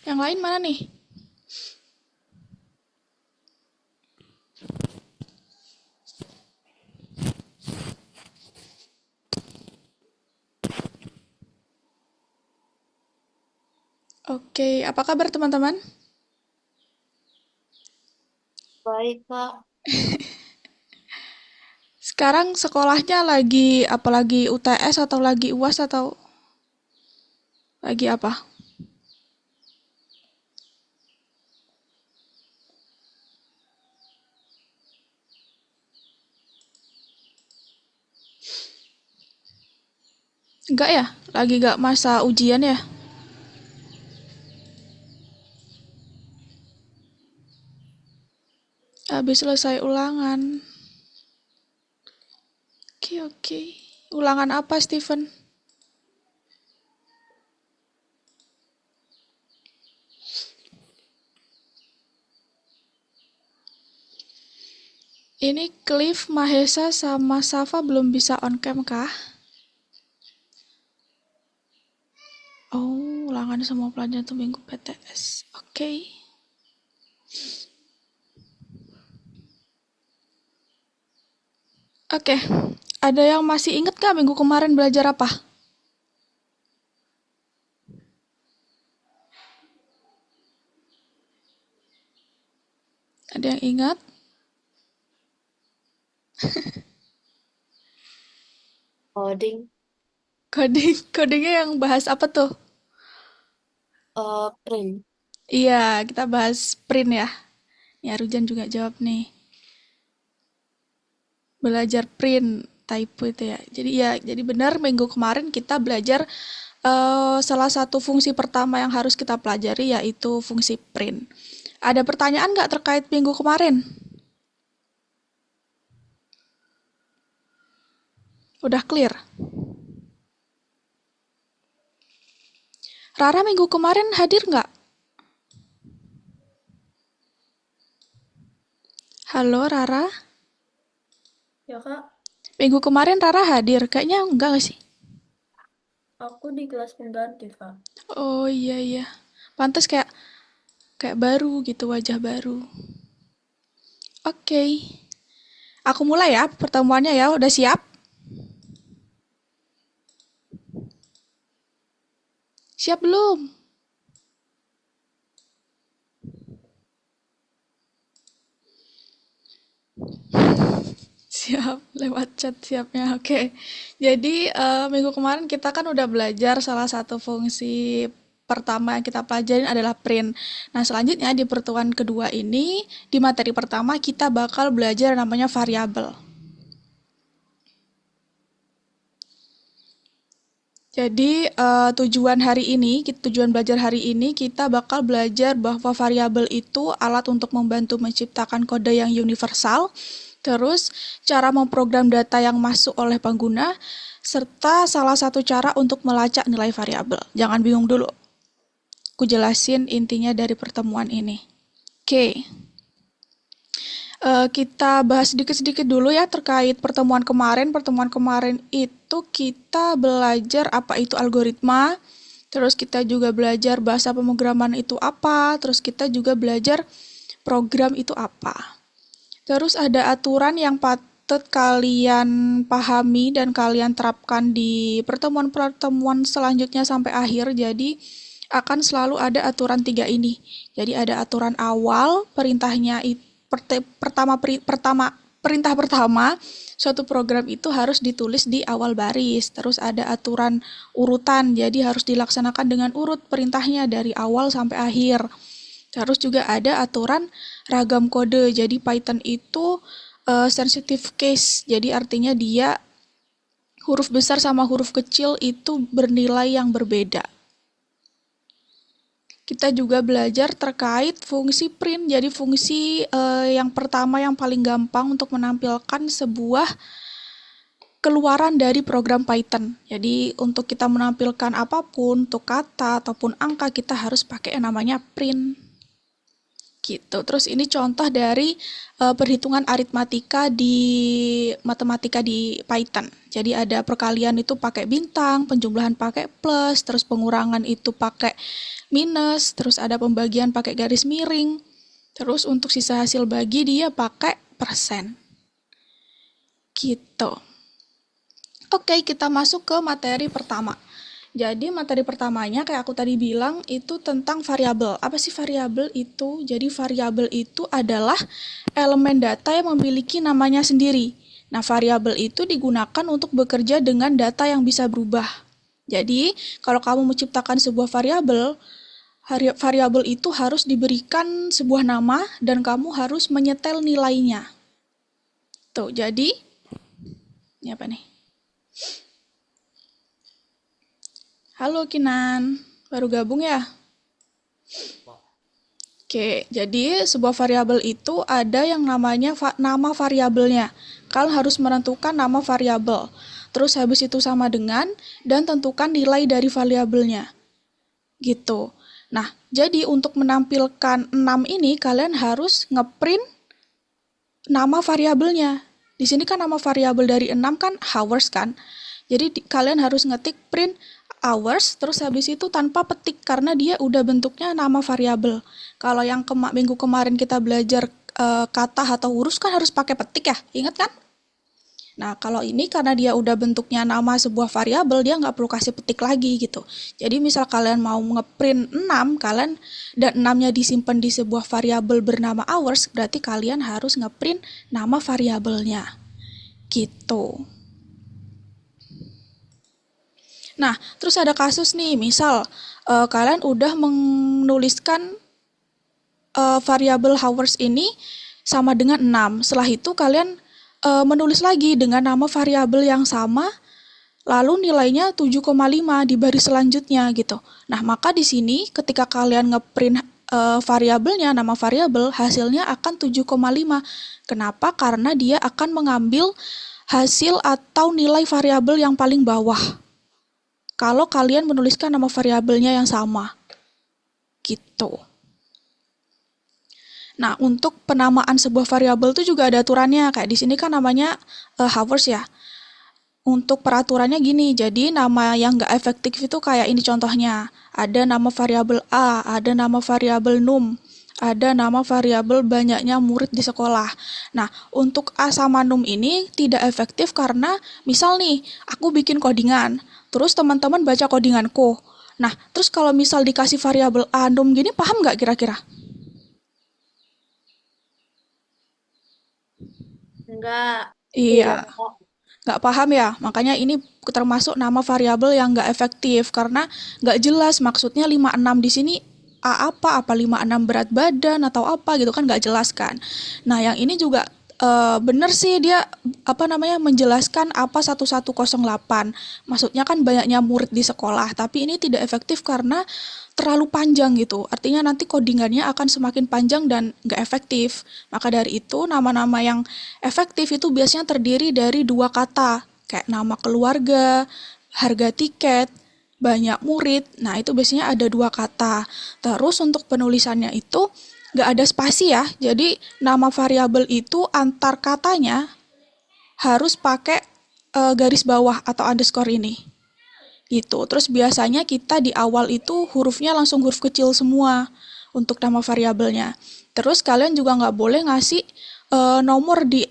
Yang lain mana nih? Oke, apa kabar teman-teman? Baik, Kak. Sekarang sekolahnya lagi apalagi UTS atau lagi UAS atau lagi apa? Enggak ya? Lagi gak masa ujian ya? Habis selesai ulangan. Oke, oke. Ulangan apa, Steven? Ini Cliff, Mahesa, sama Safa belum bisa on cam kah? Oh, ulangan semua pelajaran tuh minggu PTS. Oke. Oke. Ada yang masih inget gak minggu kemarin belajar apa? Ada yang ingat? Coding, Codingnya yang bahas apa tuh? print. Iya, kita bahas print ya. Ya, Rujan juga jawab nih. Belajar print typo itu ya. Jadi benar minggu kemarin kita belajar salah satu fungsi pertama yang harus kita pelajari yaitu fungsi print. Ada pertanyaan nggak terkait minggu kemarin? Udah clear? Rara minggu kemarin hadir nggak? Halo Rara? Ya, Kak. Minggu kemarin Rara hadir? Kayaknya enggak nggak sih? Aku di kelas pengganti, Kak. Oh iya iya. Pantas kayak kayak baru gitu, wajah baru. Oke. Aku mulai ya pertemuannya ya. Udah siap? Siap belum? Siap, lewat chat siapnya. Oke. Jadi, minggu kemarin kita kan udah belajar salah satu fungsi pertama yang kita pelajarin adalah print. Nah, selanjutnya di pertemuan kedua ini, di materi pertama kita bakal belajar namanya variabel. Jadi, tujuan belajar hari ini kita bakal belajar bahwa variabel itu alat untuk membantu menciptakan kode yang universal, terus cara memprogram data yang masuk oleh pengguna, serta salah satu cara untuk melacak nilai variabel. Jangan bingung dulu, aku jelasin intinya dari pertemuan ini. Oke, kita bahas sedikit-sedikit dulu ya terkait pertemuan kemarin. Pertemuan kemarin itu kita belajar apa itu algoritma, terus kita juga belajar bahasa pemrograman itu apa, terus kita juga belajar program itu apa. Terus ada aturan yang patut kalian pahami dan kalian terapkan di pertemuan-pertemuan selanjutnya sampai akhir. Jadi akan selalu ada aturan tiga ini. Jadi ada aturan awal, perintahnya itu perintah pertama suatu program itu harus ditulis di awal baris. Terus ada aturan urutan, jadi harus dilaksanakan dengan urut perintahnya dari awal sampai akhir. Terus juga ada aturan ragam kode. Jadi Python itu sensitive case. Jadi artinya dia huruf besar sama huruf kecil itu bernilai yang berbeda. Kita juga belajar terkait fungsi print. Jadi fungsi yang pertama yang paling gampang untuk menampilkan sebuah keluaran dari program Python. Jadi untuk kita menampilkan apapun, untuk kata ataupun angka kita harus pakai yang namanya print. Gitu. Terus ini contoh dari perhitungan aritmatika di matematika di Python. Jadi ada perkalian itu pakai bintang, penjumlahan pakai plus, terus pengurangan itu pakai minus, terus ada pembagian pakai garis miring. Terus untuk sisa hasil bagi dia pakai persen. Gitu. Oke, kita masuk ke materi pertama. Jadi materi pertamanya kayak aku tadi bilang itu tentang variabel. Apa sih variabel itu? Jadi variabel itu adalah elemen data yang memiliki namanya sendiri. Nah, variabel itu digunakan untuk bekerja dengan data yang bisa berubah. Jadi, kalau kamu menciptakan sebuah variabel, variabel itu harus diberikan sebuah nama dan kamu harus menyetel nilainya. Tuh, jadi ini apa nih? Halo Kinan, baru gabung ya? Oke, jadi sebuah variabel itu ada yang namanya nama variabelnya. Kalian harus menentukan nama variabel. Terus habis itu sama dengan dan tentukan nilai dari variabelnya. Gitu. Nah, jadi untuk menampilkan 6 ini kalian harus ngeprint nama variabelnya. Di sini kan nama variabel dari 6 kan hours kan. Jadi kalian harus ngetik print hours terus habis itu tanpa petik karena dia udah bentuknya nama variabel. Kalau yang minggu kemarin kita belajar kata atau huruf kan harus pakai petik ya, ingat kan? Nah, kalau ini karena dia udah bentuknya nama sebuah variabel, dia nggak perlu kasih petik lagi gitu. Jadi misal kalian mau ngeprint 6, kalian dan 6-nya disimpan di sebuah variabel bernama hours, berarti kalian harus ngeprint nama variabelnya. Gitu. Nah, terus ada kasus nih, misal kalian udah menuliskan variabel hours ini sama dengan 6. Setelah itu kalian menulis lagi dengan nama variabel yang sama, lalu nilainya 7,5 di baris selanjutnya gitu. Nah, maka di sini ketika kalian ngeprint variabelnya, nama variabel, hasilnya akan 7,5. Kenapa? Karena dia akan mengambil hasil atau nilai variabel yang paling bawah. Kalau kalian menuliskan nama variabelnya yang sama. Gitu. Nah, untuk penamaan sebuah variabel itu juga ada aturannya. Kayak di sini kan namanya hours ya. Untuk peraturannya gini, jadi nama yang nggak efektif itu kayak ini contohnya. Ada nama variabel A, ada nama variabel num, ada nama variabel banyaknya murid di sekolah. Nah, untuk A sama num ini tidak efektif karena misal nih, aku bikin codingan, terus teman-teman baca codinganku. Nah, terus kalau misal dikasih variabel A, num gini, paham nggak kira-kira? Enggak. Iya, nggak paham ya, makanya ini termasuk nama variabel yang nggak efektif karena nggak jelas maksudnya 56 di sini A apa 56 berat badan atau apa gitu kan nggak jelas kan. Nah yang ini juga bener sih dia apa namanya menjelaskan apa 1108. Maksudnya kan banyaknya murid di sekolah, tapi ini tidak efektif karena terlalu panjang gitu. Artinya nanti codingannya akan semakin panjang dan nggak efektif. Maka dari itu nama-nama yang efektif itu biasanya terdiri dari dua kata, kayak nama keluarga, harga tiket, banyak murid. Nah, itu biasanya ada dua kata. Terus untuk penulisannya itu nggak ada spasi ya. Jadi nama variabel itu antar katanya harus pakai garis bawah atau underscore ini. Gitu. Terus biasanya kita di awal itu hurufnya langsung huruf kecil semua untuk nama variabelnya. Terus kalian juga nggak boleh ngasih nomor di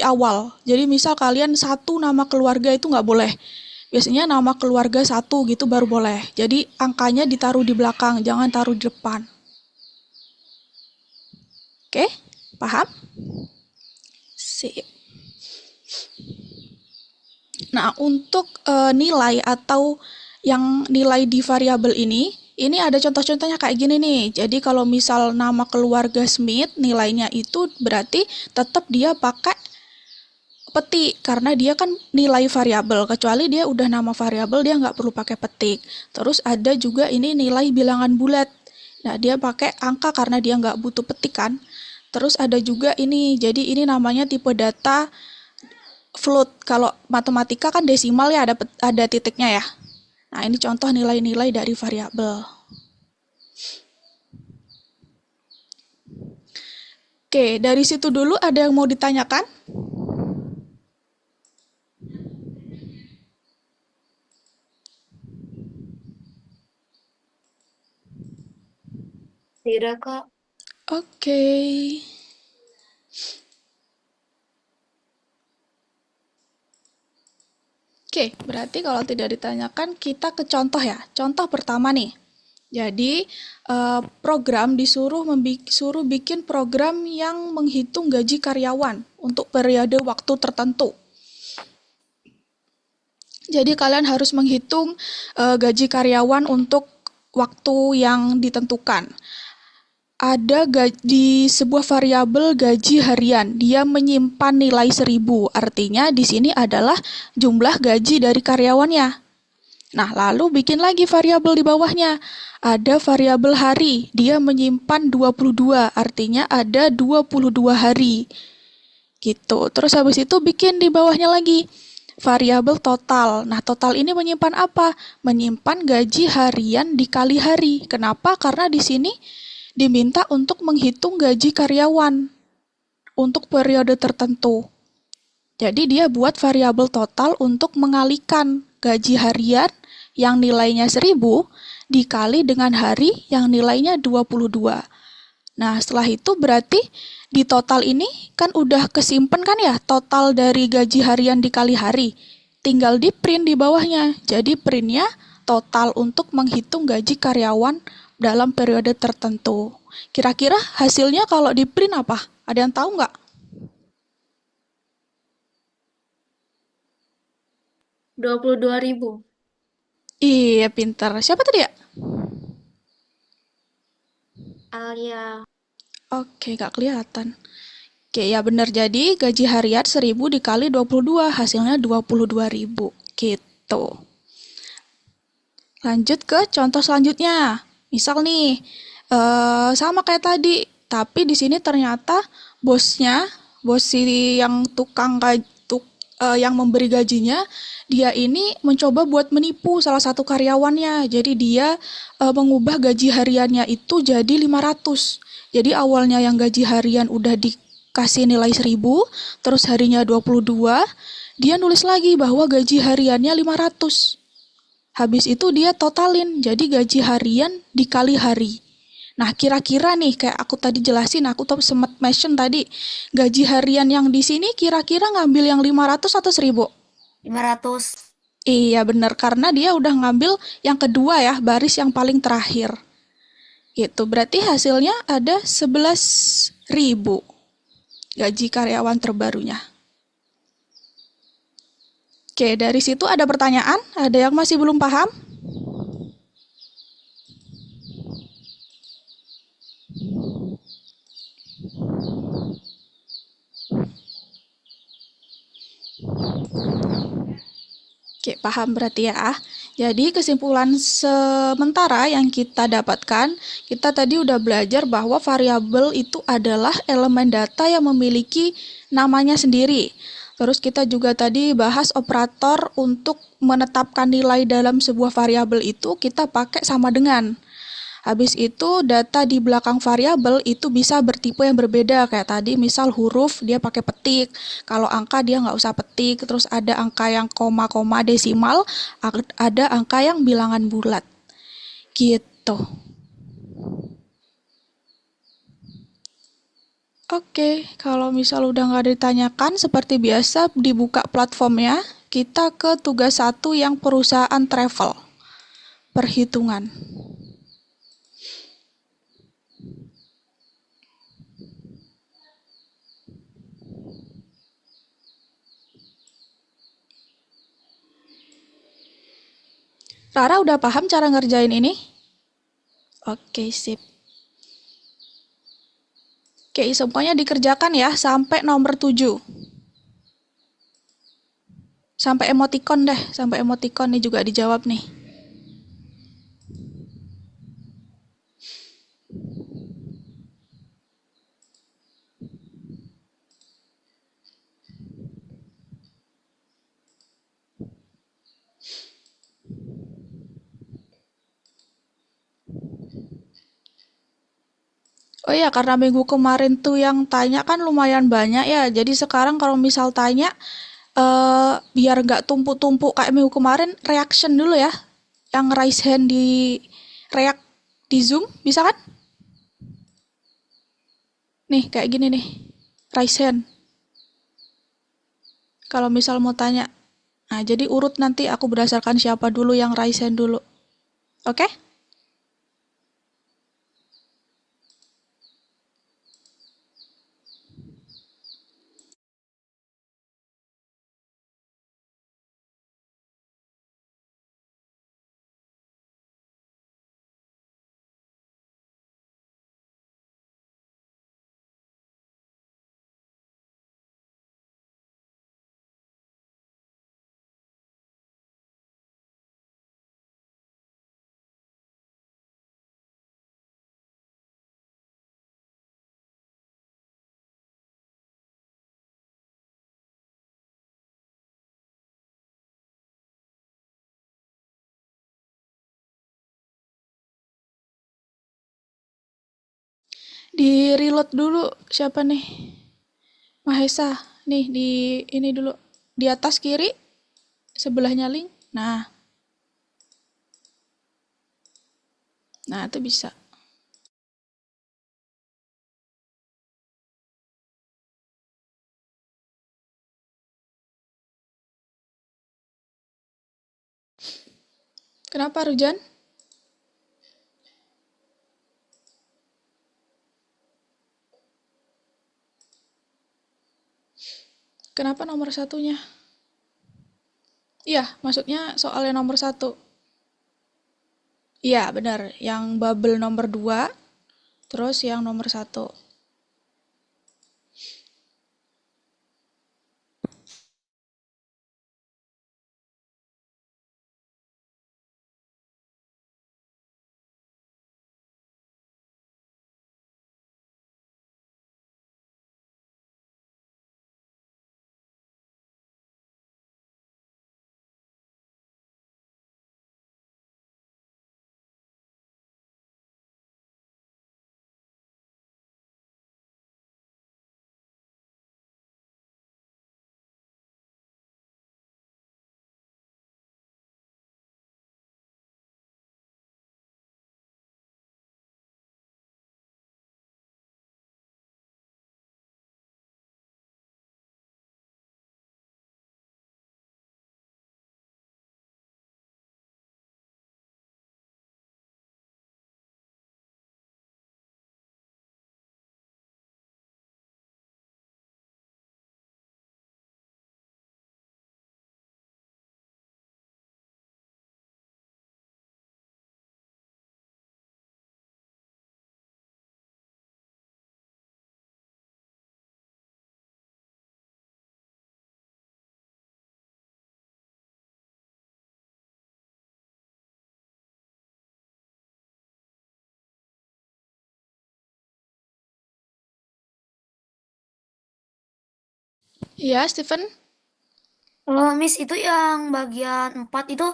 awal. Jadi misal kalian satu nama keluarga itu nggak boleh. Biasanya nama keluarga satu gitu baru boleh. Jadi angkanya ditaruh di belakang, jangan taruh di depan. Oke, paham? Sip. Nah, untuk nilai atau yang nilai di variabel ini ada contoh-contohnya kayak gini nih. Jadi kalau misal nama keluarga Smith, nilainya itu berarti tetap dia pakai petik karena dia kan nilai variabel. Kecuali dia udah nama variabel dia nggak perlu pakai petik. Terus ada juga ini nilai bilangan bulat. Nah, dia pakai angka karena dia nggak butuh petik kan. Terus ada juga ini, jadi ini namanya tipe data float. Kalau matematika kan desimal ya ada titiknya ya. Nah, ini contoh nilai-nilai dari variabel. Oke, dari situ dulu ada yang mau ditanyakan? Tidak, Kak. Oke. Oke, berarti kalau tidak ditanyakan kita ke contoh ya. Contoh pertama nih. Jadi, program suruh bikin program yang menghitung gaji karyawan untuk periode waktu tertentu. Jadi kalian harus menghitung gaji karyawan untuk waktu yang ditentukan. Di sebuah variabel gaji harian, dia menyimpan nilai 1.000. Artinya di sini adalah jumlah gaji dari karyawannya. Nah, lalu bikin lagi variabel di bawahnya. Ada variabel hari, dia menyimpan 22, artinya ada 22 hari. Gitu. Terus habis itu bikin di bawahnya lagi variabel total. Nah, total ini menyimpan apa? Menyimpan gaji harian dikali hari. Kenapa? Karena di sini diminta untuk menghitung gaji karyawan untuk periode tertentu. Jadi dia buat variabel total untuk mengalikan gaji harian yang nilainya 1.000 dikali dengan hari yang nilainya 22. Nah, setelah itu berarti di total ini kan udah kesimpan kan ya total dari gaji harian dikali hari. Tinggal di print di bawahnya. Jadi printnya total untuk menghitung gaji karyawan dalam periode tertentu. Kira-kira hasilnya kalau di print apa? Ada yang tahu nggak? 22.000. Iya, pintar. Siapa tadi ya? Alia. Oke, nggak kelihatan. Oke, ya benar. Jadi gaji harian 1.000 dikali 22, hasilnya 22.000. Gitu. Lanjut ke contoh selanjutnya. Misal nih, sama kayak tadi, tapi di sini ternyata bosnya, bos si yang yang memberi gajinya, dia ini mencoba buat menipu salah satu karyawannya. Jadi dia mengubah gaji hariannya itu jadi 500. Jadi awalnya yang gaji harian udah dikasih nilai 1.000, terus harinya 22, dia nulis lagi bahwa gaji hariannya 500. Habis itu dia totalin, jadi gaji harian dikali hari. Nah, kira-kira nih, kayak aku tadi jelasin, aku tuh sempat mention tadi, gaji harian yang di sini kira-kira ngambil yang 500 atau 1.000? 500. Iya, bener, karena dia udah ngambil yang kedua ya, baris yang paling terakhir. Itu berarti hasilnya ada 11.000 gaji karyawan terbarunya. Oke, dari situ ada pertanyaan? Ada yang masih belum paham? Oke, paham berarti ya. Jadi kesimpulan sementara yang kita dapatkan, kita tadi udah belajar bahwa variabel itu adalah elemen data yang memiliki namanya sendiri. Terus kita juga tadi bahas operator untuk menetapkan nilai dalam sebuah variabel itu kita pakai sama dengan. Habis itu data di belakang variabel itu bisa bertipe yang berbeda kayak tadi misal huruf dia pakai petik, kalau angka dia nggak usah petik, terus ada angka yang koma-koma desimal, ada angka yang bilangan bulat. Gitu. Oke, kalau misal udah nggak ditanyakan seperti biasa dibuka platformnya, kita ke tugas 1 yang perusahaan travel. Perhitungan. Rara udah paham cara ngerjain ini? Oke, sip. Oke, semuanya dikerjakan ya sampai nomor 7. Sampai emoticon deh, sampai emoticon nih juga dijawab nih. Oh iya, karena minggu kemarin tuh yang tanya kan lumayan banyak ya. Jadi sekarang kalau misal tanya, biar nggak tumpuk-tumpuk kayak minggu kemarin, reaction dulu ya. Yang raise hand di react di Zoom, bisa kan? Nih, kayak gini nih. Raise hand. Kalau misal mau tanya. Nah, jadi urut nanti aku berdasarkan siapa dulu yang raise hand dulu. Oke? Di reload dulu. Siapa nih? Mahesa. Nih, di ini dulu. Di atas kiri, sebelahnya link. Nah, itu bisa. Kenapa, Rujan? Kenapa nomor satunya? Iya, maksudnya soalnya nomor satu. Iya, benar. Yang bubble nomor dua, terus yang nomor satu. Iya, Steven? Kalau Miss itu yang bagian 4 itu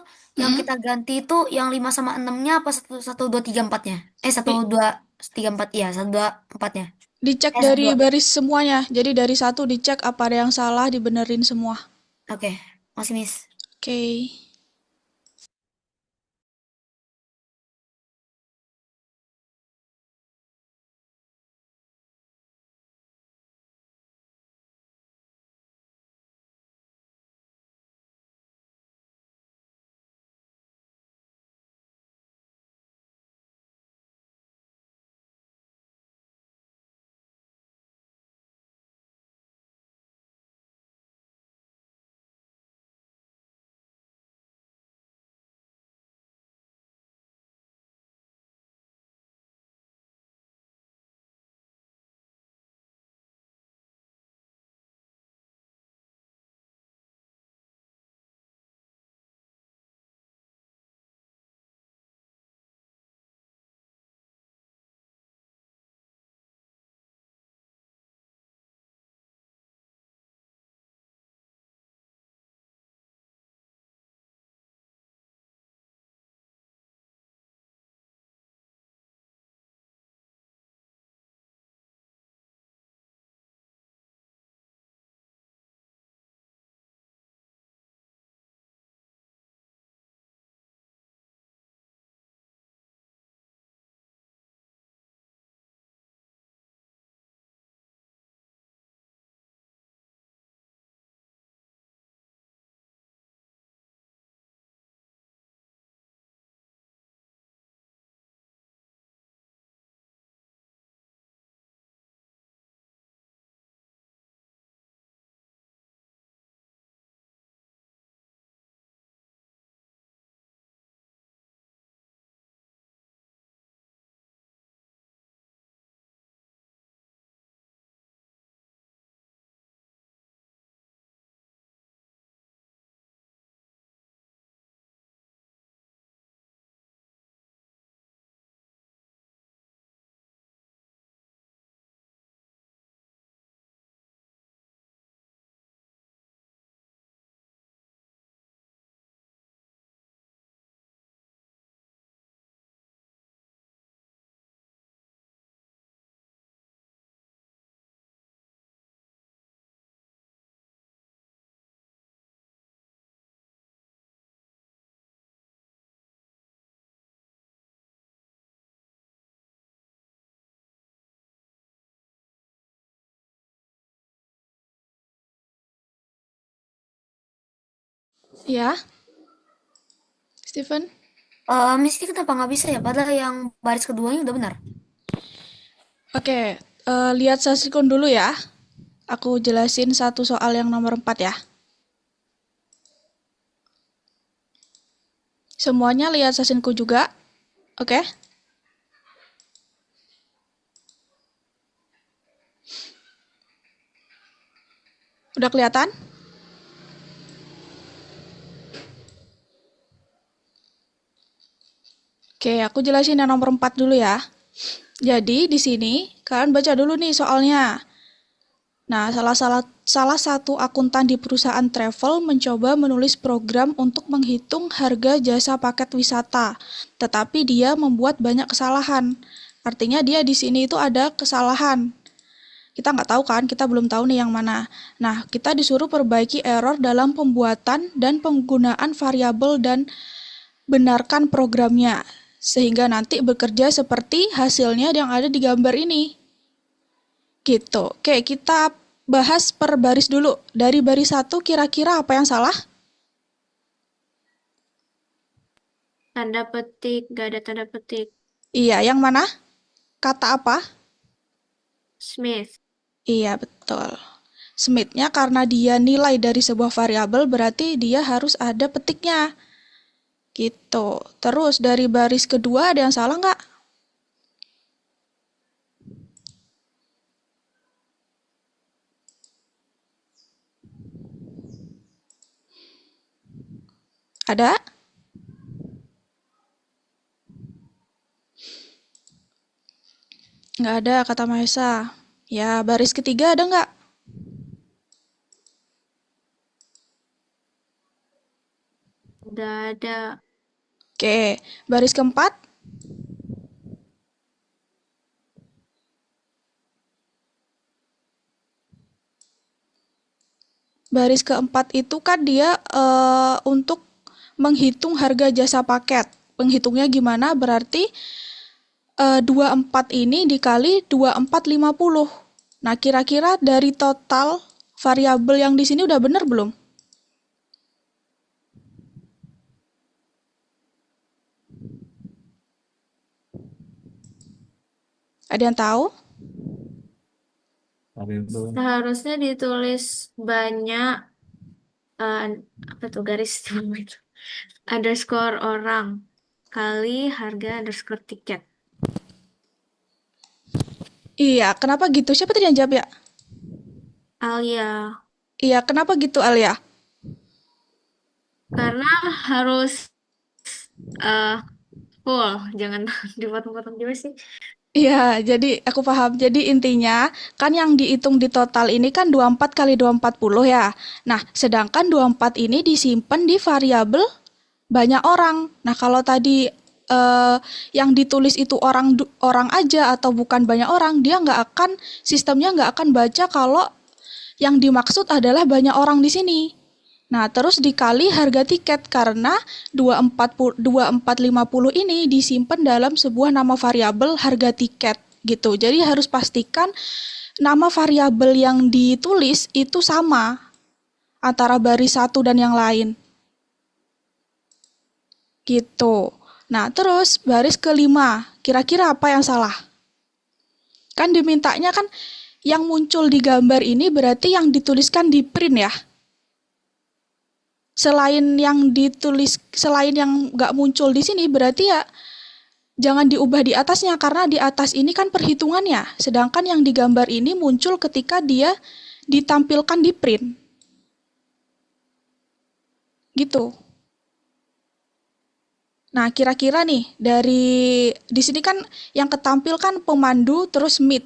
yang Mm-mm. kita ganti itu yang 5 sama enamnya apa satu satu dua tiga empatnya? Satu Di- dua tiga empat ya, satu dua empatnya. Dicek Satu dari dua. baris semuanya. Jadi dari satu dicek apa ada yang salah, dibenerin semua. Oke, masih Miss. Oke. Ya, Steven? Miss ini kenapa nggak bisa ya? Padahal yang baris keduanya udah benar. Oke, lihat sasikun dulu ya. Aku jelasin satu soal yang nomor 4 ya. Semuanya lihat sesinku juga. Oke? Udah kelihatan? Oke, aku jelasin yang nomor 4 dulu ya. Jadi, di sini kalian baca dulu nih soalnya. Nah, salah satu akuntan di perusahaan travel mencoba menulis program untuk menghitung harga jasa paket wisata, tetapi dia membuat banyak kesalahan. Artinya dia di sini itu ada kesalahan. Kita nggak tahu kan, kita belum tahu nih yang mana. Nah, kita disuruh perbaiki error dalam pembuatan dan penggunaan variabel dan benarkan programnya, sehingga nanti bekerja seperti hasilnya yang ada di gambar ini. Gitu. Oke, kita bahas per baris dulu. Dari baris satu kira-kira apa yang salah? Tanda petik, gak ada tanda petik. Iya, yang mana? Kata apa? Smith. Iya, betul. Smith-nya karena dia nilai dari sebuah variabel berarti dia harus ada petiknya. Gitu. Terus dari baris kedua ada yang salah nggak? Ada? Nggak ada, kata Mahesa. Ya, baris ketiga ada nggak? Udah ada. Oke, baris keempat. Baris keempat itu kan dia untuk menghitung harga jasa paket. Penghitungnya gimana? Berarti 24 ini dikali 2450. Nah, kira-kira dari total variabel yang di sini udah bener belum? Ada yang tahu? Seharusnya ditulis banyak eh, apa tuh garis itu underscore orang kali harga underscore tiket. Iya, kenapa gitu? Siapa tadi yang jawab ya? Alia, Iya, kenapa gitu Alia? karena harus eh full, jangan dipotong-potong juga sih. Iya, jadi aku paham. Jadi intinya kan yang dihitung di total ini kan 24 kali 240 ya. Nah, sedangkan 24 ini disimpan di variabel banyak orang. Nah, kalau tadi yang ditulis itu orang aja atau bukan banyak orang, dia nggak akan sistemnya nggak akan baca kalau yang dimaksud adalah banyak orang di sini. Nah, terus dikali harga tiket karena 2450 ini disimpan dalam sebuah nama variabel harga tiket gitu. Jadi harus pastikan nama variabel yang ditulis itu sama antara baris satu dan yang lain. Gitu. Nah, terus baris kelima, kira-kira apa yang salah? Kan dimintanya kan yang muncul di gambar ini berarti yang dituliskan di print ya. Selain yang nggak muncul di sini berarti ya jangan diubah di atasnya karena di atas ini kan perhitungannya. Sedangkan yang digambar ini muncul ketika dia ditampilkan di print. Gitu. Nah, kira-kira nih dari di sini kan yang ketampil kan pemandu terus mid.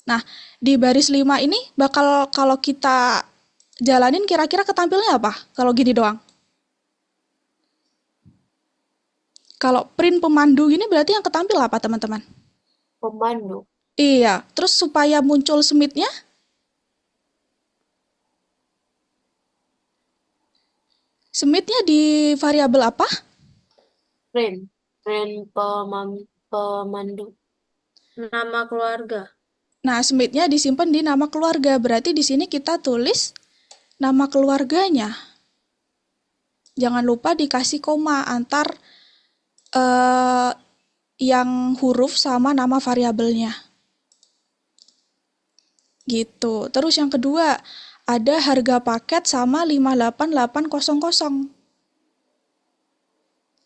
Nah, di baris 5 ini bakal kalau kita jalanin kira-kira ketampilnya apa? Kalau gini doang. Kalau print pemandu gini berarti yang ketampil apa, teman-teman? Pemandu. Iya, terus supaya muncul smith-nya, smith-nya di variabel apa? Friend. Pemandu. Nama keluarga. Nah, smith-nya disimpan di nama keluarga. Berarti di sini kita tulis nama keluarganya. Jangan lupa dikasih koma antar eh, yang huruf sama nama variabelnya. Gitu. Terus yang kedua, ada harga paket sama 58800.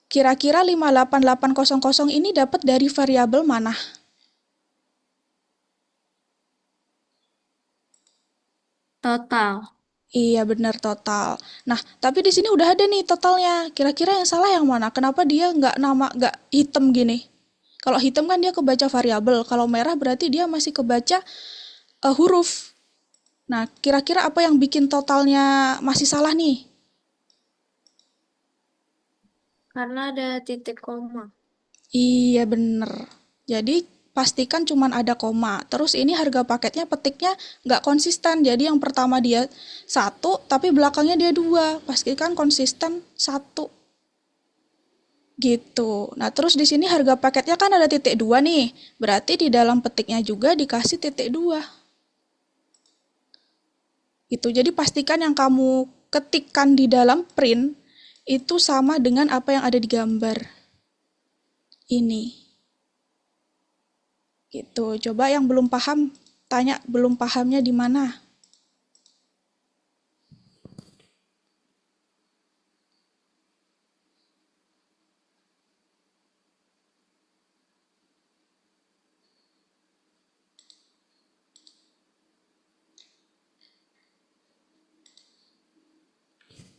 Kira-kira 58800 ini dapat dari variabel mana? Total. Iya benar total. Nah, tapi di sini udah ada nih totalnya. Kira-kira yang salah yang mana? Kenapa dia nggak hitam gini? Kalau hitam kan dia kebaca variabel. Kalau merah berarti dia masih kebaca huruf. Nah, kira-kira apa yang bikin totalnya masih salah nih? Karena ada titik koma. Iya bener. Jadi pastikan cuman ada koma. Terus ini harga paketnya petiknya nggak konsisten. Jadi yang pertama dia satu, tapi belakangnya dia dua. Pastikan konsisten satu. Gitu. Nah terus di sini harga paketnya kan ada titik dua nih. Berarti di dalam petiknya juga dikasih titik dua. Gitu. Jadi pastikan yang kamu ketikkan di dalam print itu sama dengan apa yang ada di gambar ini. Gitu. Coba yang belum paham, tanya belum pahamnya di mana.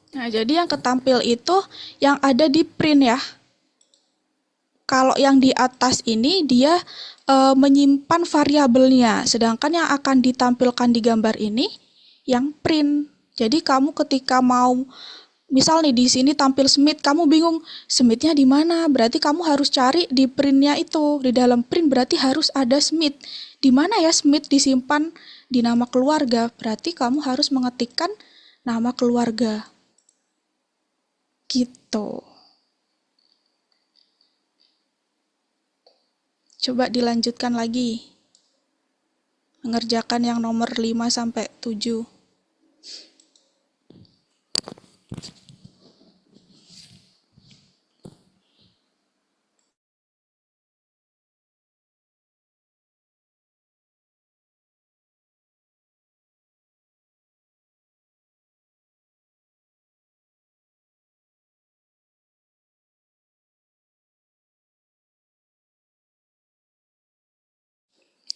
Nah, jadi yang ketampil itu yang ada di print ya. Kalau yang di atas ini dia menyimpan variabelnya, sedangkan yang akan ditampilkan di gambar ini yang print. Jadi kamu ketika mau misal nih di sini tampil Smith, kamu bingung Smith-nya di mana? Berarti kamu harus cari di print-nya itu. Di dalam print berarti harus ada Smith. Di mana ya Smith disimpan di nama keluarga? Berarti kamu harus mengetikkan nama keluarga. Gitu. Coba dilanjutkan lagi. Mengerjakan yang nomor 5 sampai 7.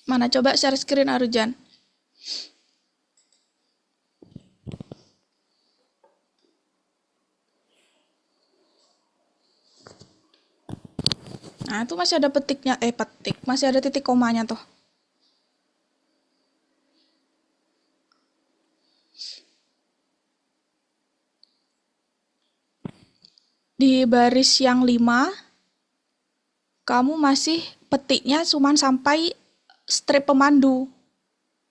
Mana coba share screen Arujan. Nah, itu masih ada petiknya, masih ada titik komanya tuh. Di baris yang 5, kamu masih petiknya cuman sampai strip pemandu,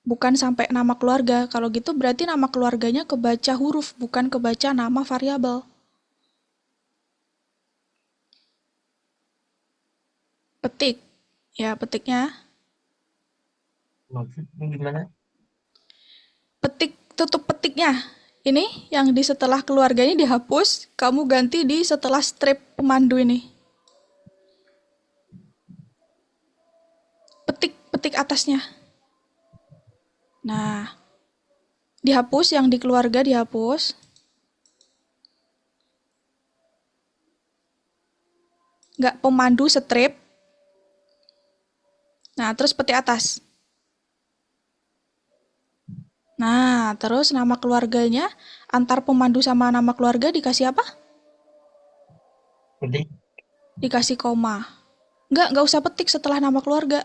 bukan sampai nama keluarga. Kalau gitu berarti nama keluarganya kebaca huruf, bukan kebaca nama variabel. Petik, ya petiknya. Maksudnya gimana? Petik, tutup petiknya. Ini yang di setelah keluarganya dihapus, kamu ganti di setelah strip pemandu ini. Petik, petik atasnya. Nah, dihapus yang di keluarga dihapus. Nggak pemandu strip. Nah, terus petik atas. Nah, terus nama keluarganya antar pemandu sama nama keluarga dikasih apa? Petik. Dikasih koma. Nggak usah petik setelah nama keluarga.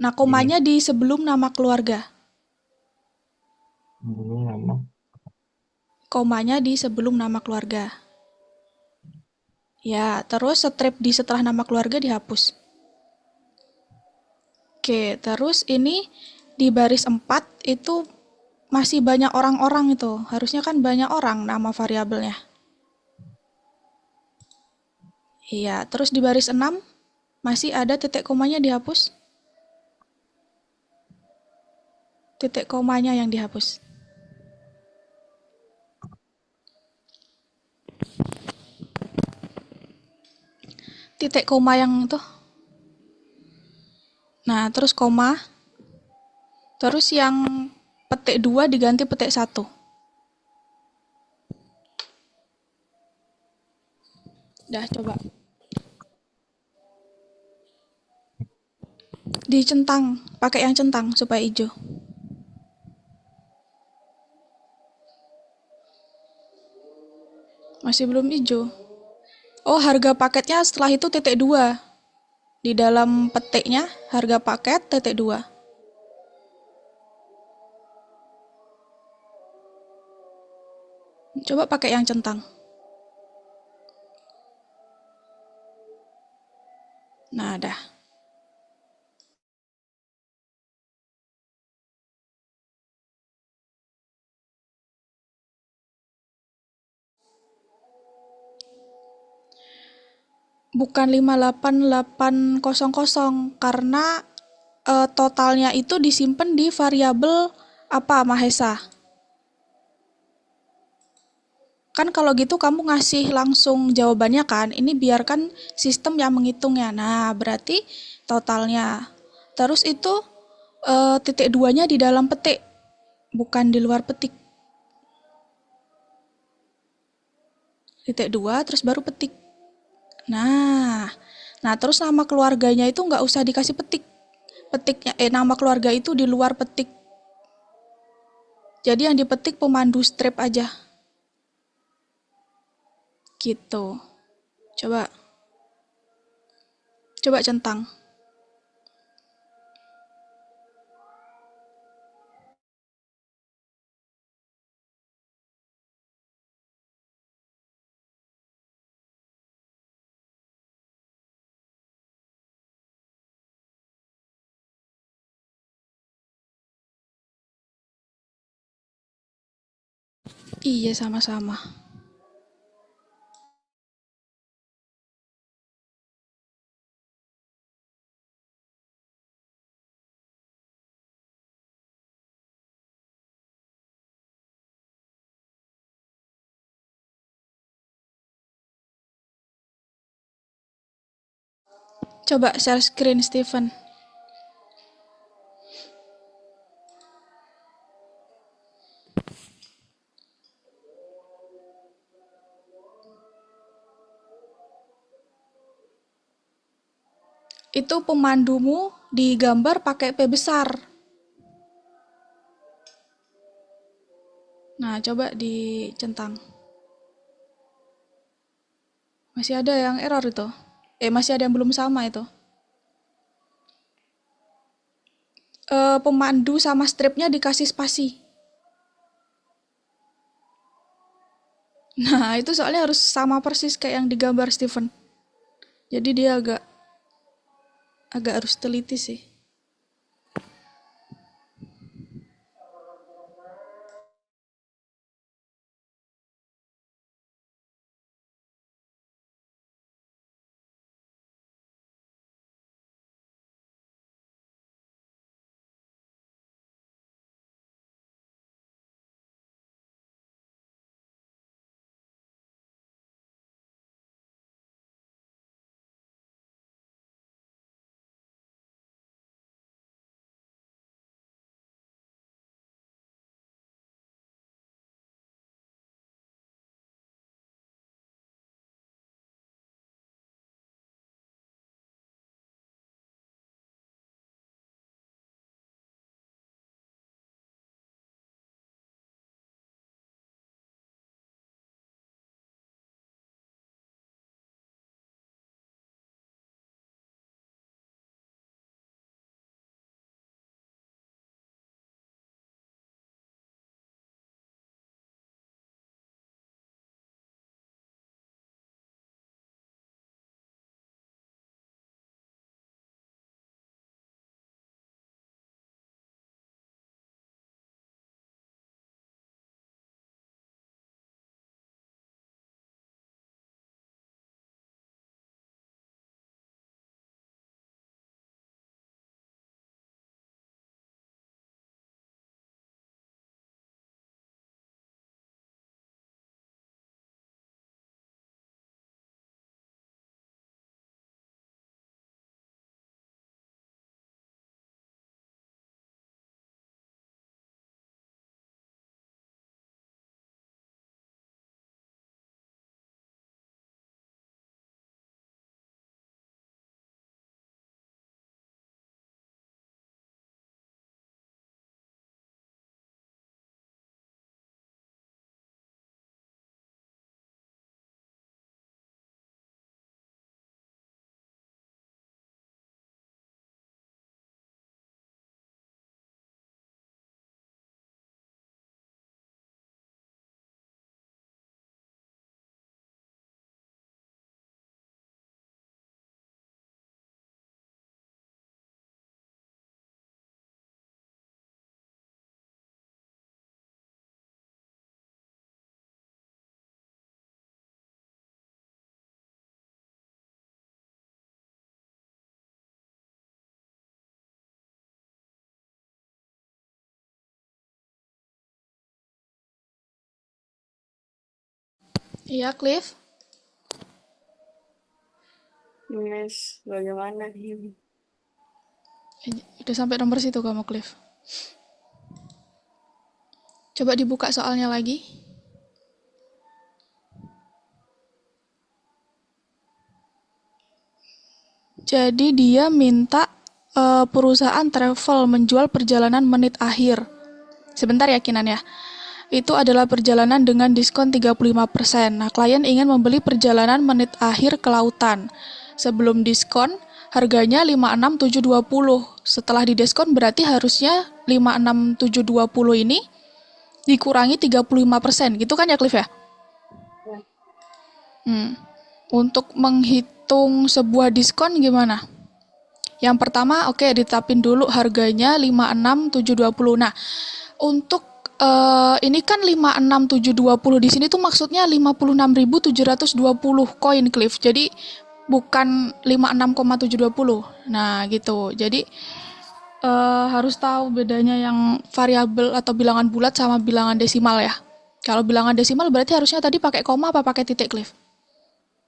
Nah, Ini komanya di sebelum nama keluarga. dulu nama. Komanya di sebelum nama keluarga. Ya, terus strip di setelah nama keluarga dihapus. Oke, terus ini di baris 4 itu masih banyak orang-orang itu. Harusnya kan banyak orang nama variabelnya. Iya, terus di baris 6 masih ada titik komanya dihapus. Titik komanya yang dihapus. titik koma yang itu. Nah, terus koma, terus yang petik 2 diganti petik 1. Dah, coba. Dicentang, pakai yang centang supaya hijau. Masih belum hijau. Oh, harga paketnya setelah itu titik 2. Di dalam petiknya, harga paket titik 2. Coba pakai yang centang. Nah, dah. Bukan 58800 karena totalnya itu disimpan di variabel apa, Mahesa. Kan kalau gitu kamu ngasih langsung jawabannya kan, ini biarkan sistem yang menghitungnya. Nah, berarti totalnya. Terus itu titik duanya di dalam petik, bukan di luar petik. Titik dua, terus baru petik. Nah, nah terus nama keluarganya itu nggak usah dikasih petik. Petiknya, nama keluarga itu di luar petik. Jadi yang dipetik pemandu strip aja. Gitu. Coba, coba centang. Iya, sama-sama. Coba share screen, Steven. Itu pemandumu digambar pakai P besar. Nah, coba dicentang. Masih ada yang error itu. Masih ada yang belum sama itu. Pemandu sama stripnya dikasih spasi. Nah, itu soalnya harus sama persis kayak yang digambar Steven. Jadi dia agak agak harus teliti sih. Iya, Cliff. Miss, bagaimana? Udah sampai nomor situ kamu, Cliff. Coba dibuka soalnya lagi. Jadi dia minta perusahaan travel menjual perjalanan menit akhir. Sebentar ya, Kinan ya. Itu adalah perjalanan dengan diskon 35%. Nah, klien ingin membeli perjalanan menit akhir ke lautan. Sebelum diskon, harganya 56.720. Setelah didiskon berarti harusnya 56.720 ini dikurangi 35%. Gitu kan ya, Cliff ya? Ya. Untuk menghitung sebuah diskon gimana? Yang pertama, oke, ditetapin dulu harganya 56.720. Nah, untuk ini kan 56.720 di sini tuh maksudnya 56.720 koin, Cliff. Jadi bukan 56,720. Nah, gitu. Jadi harus tahu bedanya yang variabel atau bilangan bulat sama bilangan desimal ya. Kalau bilangan desimal berarti harusnya tadi pakai koma apa pakai titik, Cliff?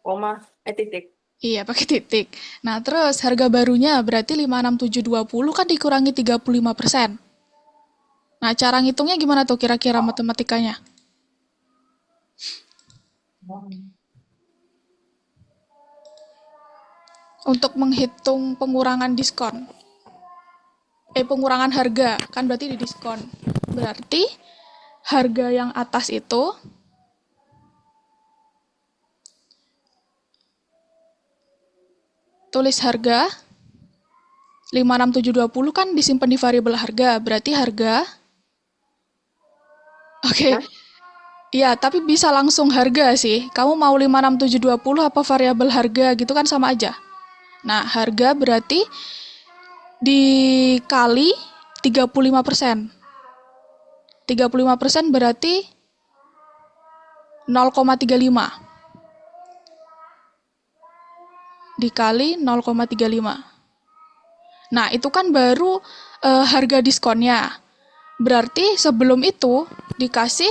Koma, titik. Iya, pakai titik. Nah, terus harga barunya berarti 56.720 kan dikurangi 35%. Nah, cara ngitungnya gimana tuh kira-kira matematikanya? Untuk menghitung pengurangan diskon. Pengurangan harga, kan berarti di diskon. Berarti harga yang atas itu tulis harga 56.720 kan disimpan di variabel harga, berarti harga. Oke. Hah? Iya, tapi bisa langsung harga sih. Kamu mau 56.720 apa variabel harga gitu kan sama aja. Nah, harga berarti dikali 35%. 35% berarti 0,35 dikali 0,35. Nah, itu kan baru harga diskonnya. Berarti sebelum itu dikasih,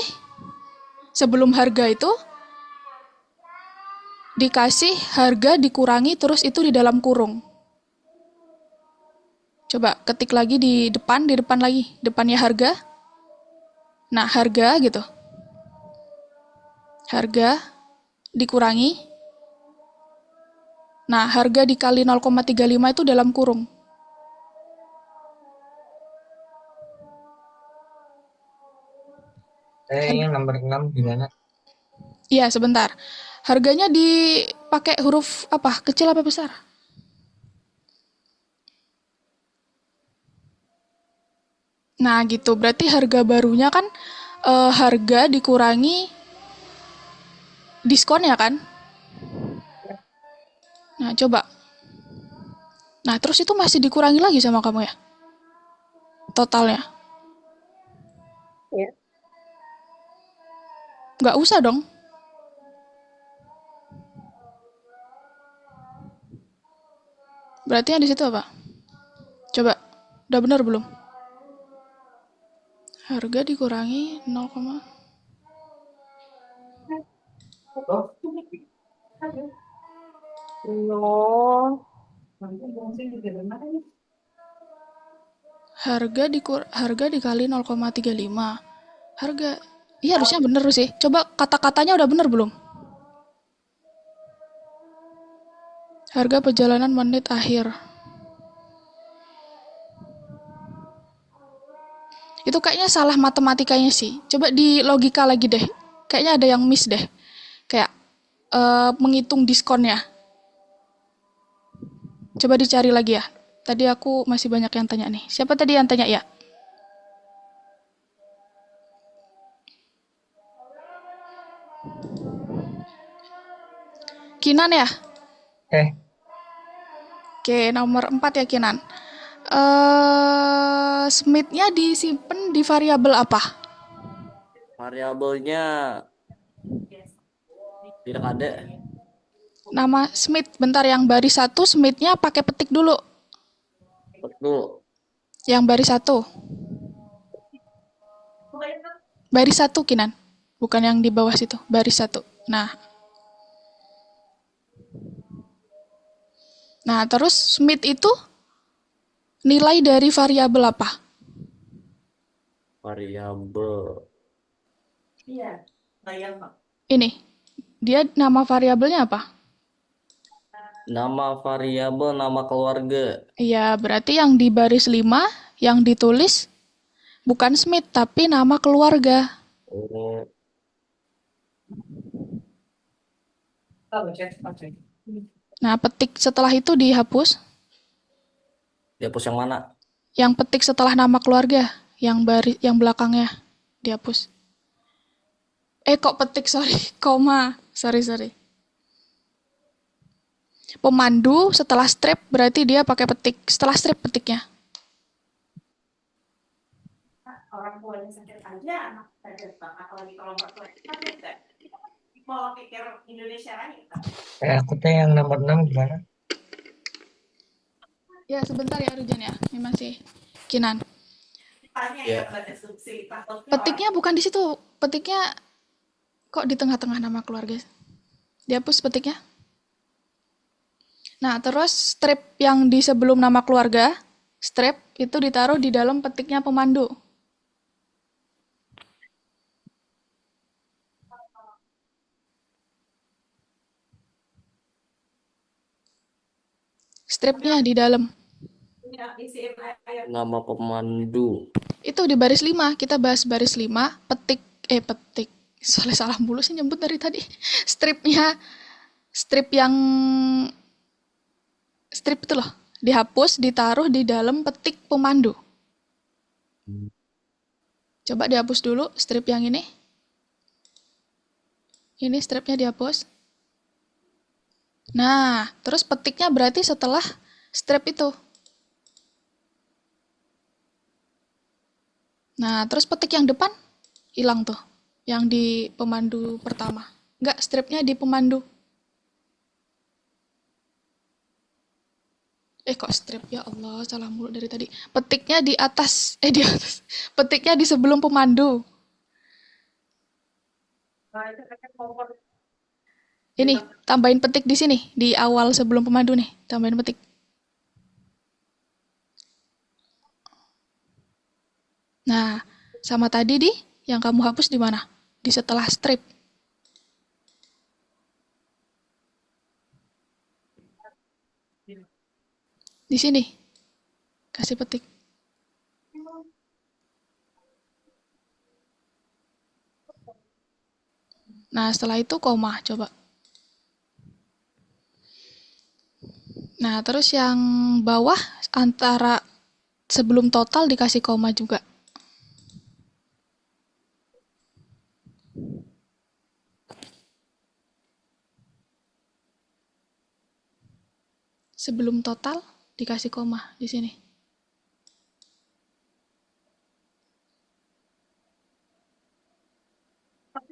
sebelum harga itu dikasih harga dikurangi terus itu di dalam kurung. Coba ketik lagi di depan lagi. Depannya harga. Nah, harga gitu. Harga dikurangi. Nah, harga dikali 0,35 itu dalam kurung. Yang nomor 6 gimana? Iya, sebentar. Harganya dipakai huruf apa? Kecil apa besar? Nah, gitu. Berarti harga barunya kan harga dikurangi diskon ya kan? Nah, coba. Nah, terus itu masih dikurangi lagi sama kamu ya? Totalnya. Ya. Nggak usah dong. Berarti yang di situ apa? Coba. Udah benar belum? Harga dikurangi 0, No. harga dikali 0,35. Harga. Iya, harusnya bener sih. Coba kata-katanya udah bener belum? Harga perjalanan menit akhir. Itu kayaknya salah matematikanya sih. Coba di logika lagi deh. Kayaknya ada yang miss deh. Kayak menghitung diskonnya. Coba dicari lagi ya. Tadi aku masih banyak yang tanya nih. Siapa tadi yang tanya ya? Kinan ya? Eh, Oke, nomor 4 ya Kinan. Smith-nya disimpan di variabel apa? Variabelnya tidak ada. Nama Smith, bentar yang baris 1 Smith-nya pakai petik dulu. Betul. Yang baris 1. Baris 1 Kinan. Bukan yang di bawah situ, baris 1. Nah, terus Smith itu nilai dari variabel apa? Variabel. Ini. Dia nama variabelnya apa? Nama variabel nama keluarga. Ya, berarti yang di baris 5 yang ditulis bukan Smith tapi nama keluarga. Oh, Nah, petik setelah itu dihapus. dihapus yang mana? Yang petik setelah nama keluarga, yang belakangnya dihapus. Kok petik, sorry, koma. Sorry. Pemandu setelah strip berarti dia pakai petik. Setelah strip petiknya. Orang tuanya sakit aja, anak sakit apalagi kalau mertua sakit deh. Mau pikir Indonesia lagi. Aku teh yang nomor 6 gimana? Ya, sebentar ya Rujan ya. Ini masih Kinan. Tanya Ya. ya, deskripsi takutnya Petiknya bukan di situ. Petiknya kok di tengah-tengah nama keluarga. Dihapus petiknya. Nah, terus strip yang di sebelum nama keluarga, strip itu ditaruh di dalam petiknya pemandu. Stripnya di dalam. orang isiin ayat Nama pemandu. Itu di baris 5. Kita bahas baris 5. Petik. Soalnya salah mulu sih nyebut dari tadi. Strip yang strip itu loh. Dihapus, ditaruh di dalam petik pemandu. Coba dihapus dulu strip yang ini. Ini stripnya dihapus. Nah, terus petiknya berarti setelah strip itu. Nah, terus petik yang depan hilang tuh. Yang di pemandu pertama. Enggak, stripnya di pemandu. Kok strip? Ya Allah, salah mulu dari tadi. Petiknya di atas. Di atas. Petiknya di sebelum pemandu. Ini, tambahin petik di sini. Di awal sebelum pemandu nih. Tambahin petik. Nah, sama tadi yang kamu hapus di mana? Di setelah strip. Di sini. Kasih petik. Nah, setelah itu koma, coba. Nah, terus yang bawah antara sebelum total dikasih koma juga. Sebelum total dikasih koma di sini.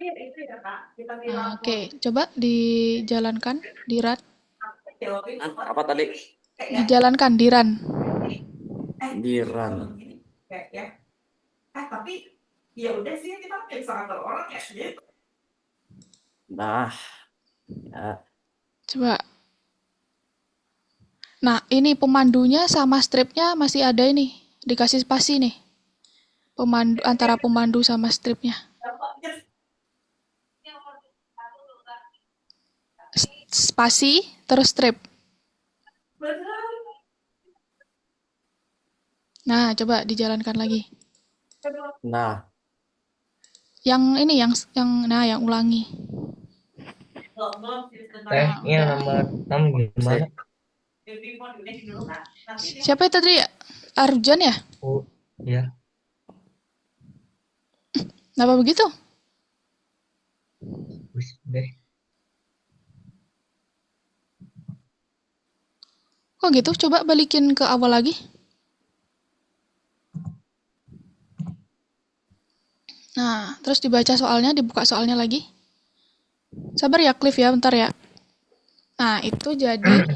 tapi itu ya Kak, kita Nah, bilang oke, coba dijalankan di run. jawabin Apa tadi? Dijalankan di run. Diran. kayak ya. Tapi ya udah sih kita kayak sama orang ya gitu. Nah, ya. Coba. Nah, ini pemandunya sama stripnya masih ada ini. Dikasih spasi nih. Antara pemandu sama stripnya. Spasi, terus strip. Nah, coba dijalankan lagi. Nah, Yang ini, yang ulangi. Ini yang nomor 6 gimana? Siapa itu tadi? Arjan ya? Oh, ya. Kenapa begitu? Wis deh. Kok gitu? Coba balikin ke awal lagi. Nah, terus dibaca soalnya, dibuka soalnya lagi. Sabar ya, Cliff ya, bentar ya. Nah, itu jadi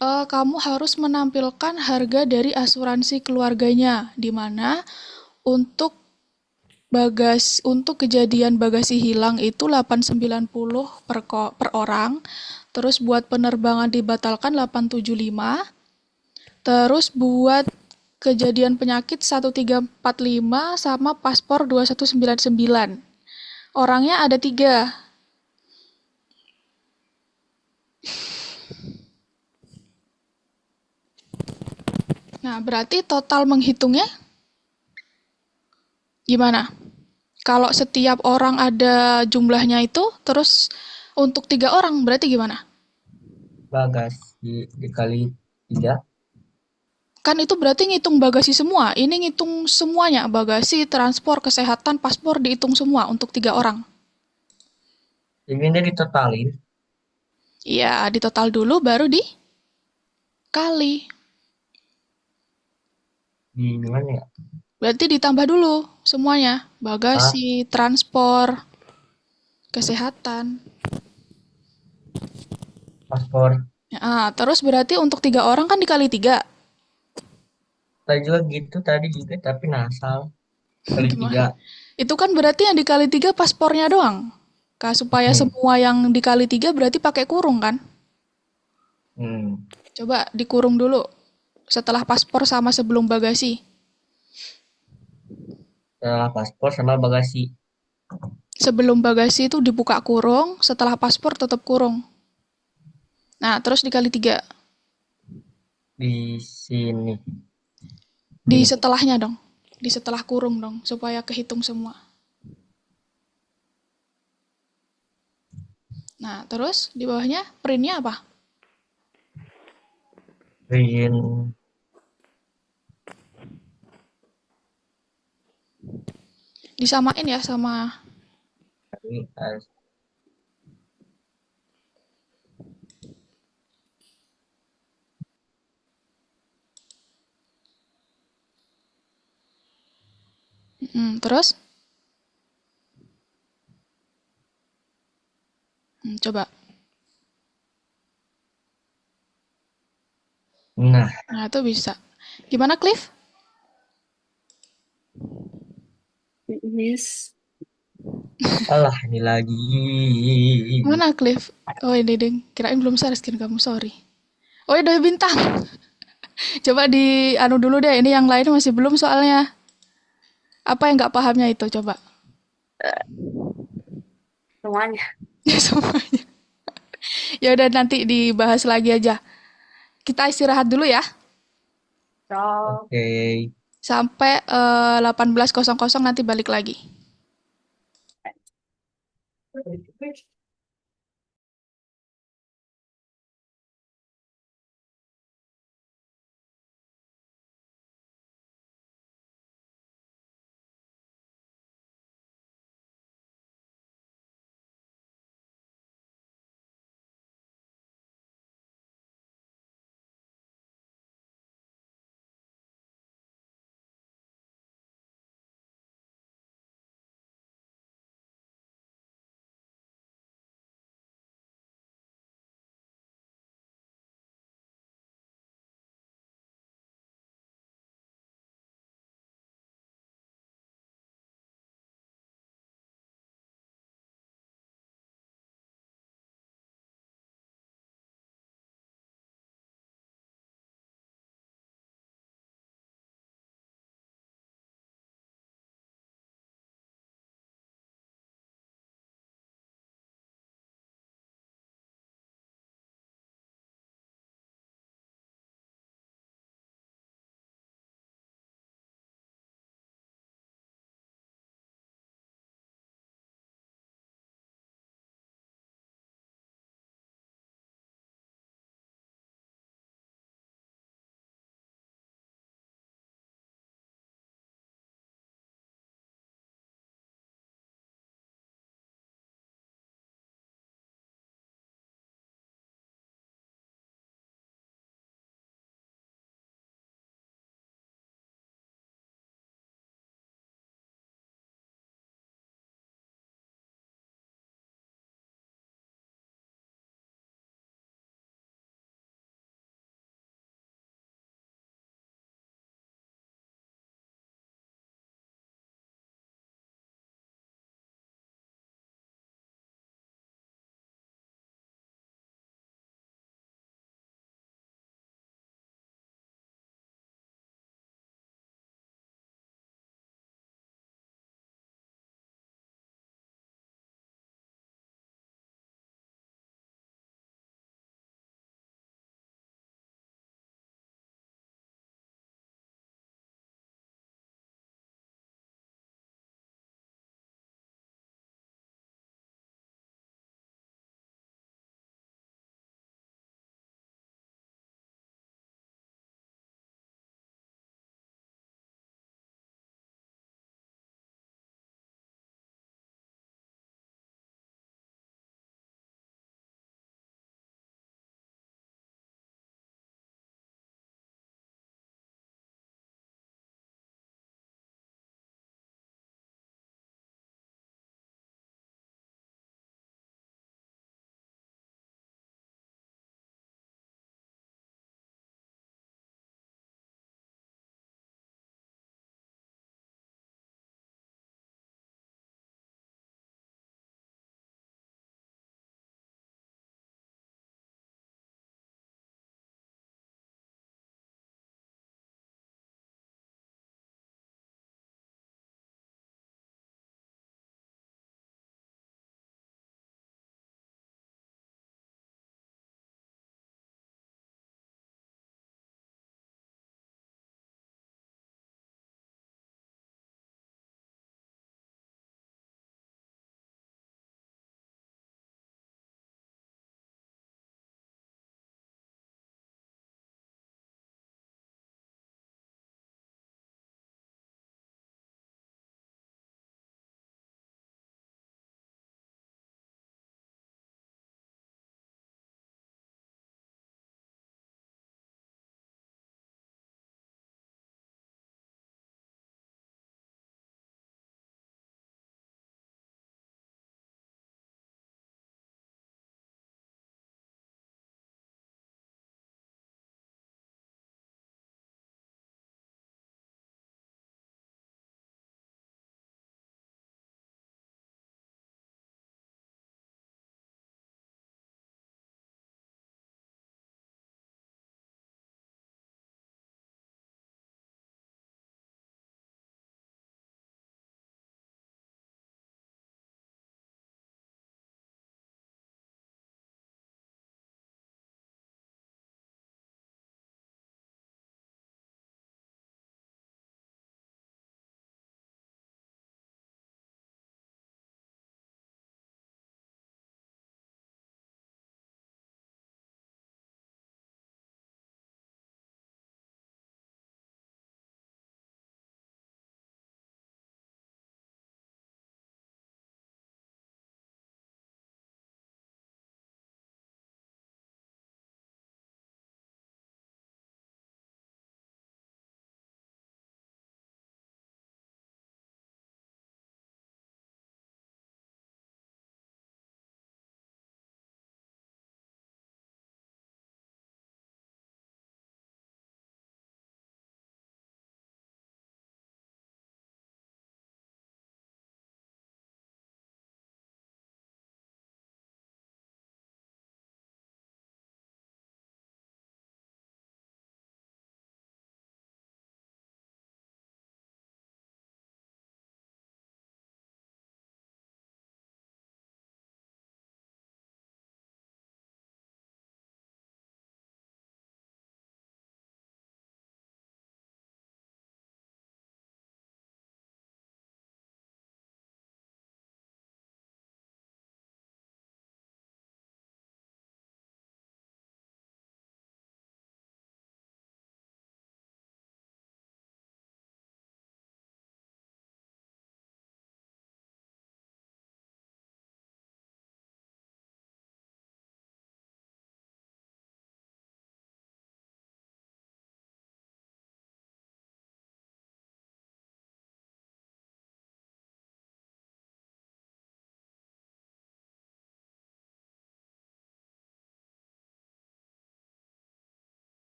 kamu harus menampilkan harga dari asuransi keluarganya, di mana untuk Untuk kejadian bagasi hilang itu 890 per orang. Terus buat penerbangan dibatalkan 875. Terus buat kejadian penyakit 1345 sama paspor 2199. Orangnya ada 3. Nah, berarti total menghitungnya gimana? Kalau setiap orang ada jumlahnya itu, terus untuk 3 orang berarti gimana? Bagasi dikali 3. Kan itu berarti ngitung bagasi semua. Ini ngitung semuanya. Bagasi, transport, kesehatan, paspor dihitung semua untuk 3 orang. Jadi ini ditotalin. Iya, di total dulu baru dikali. Di mana ya? Berarti ditambah dulu semuanya. Ah, Bagasi, transport, kesehatan. paspor. Terus berarti untuk 3 orang kan dikali 3. Tadi juga gitu, tadi juga, tapi nasal. Kali Gimana? 3. Itu kan berarti yang dikali 3 paspornya doang. Supaya Hmm. semua yang dikali 3 berarti pakai kurung kan? Hmm. Coba dikurung dulu. Setelah paspor sama sebelum bagasi. Setelah paspor sama bagasi. Sebelum bagasi itu dibuka kurung, setelah paspor tetap kurung. Nah, terus dikali 3. Di sini. Di Ini. setelahnya dong. Di setelah kurung dong, supaya kehitung semua. Nah, terus di bawahnya printnya apa? Print. Disamain ya sama... Ini, Terus? Coba. Nah, Nah, itu bisa. Gimana, Cliff? Miss. alah ini lagi. Mana, Cliff? Oh, ini ding. Kirain belum share screen kamu, sorry. Oh, iya, Doi Bintang. Coba di anu dulu deh, ini yang lain masih belum soalnya. Apa yang nggak pahamnya itu, coba. Semuanya. Semuanya. Ya udah nanti dibahas lagi aja. Kita istirahat dulu ya. So, Oke. Sampai 18.00 nanti balik lagi.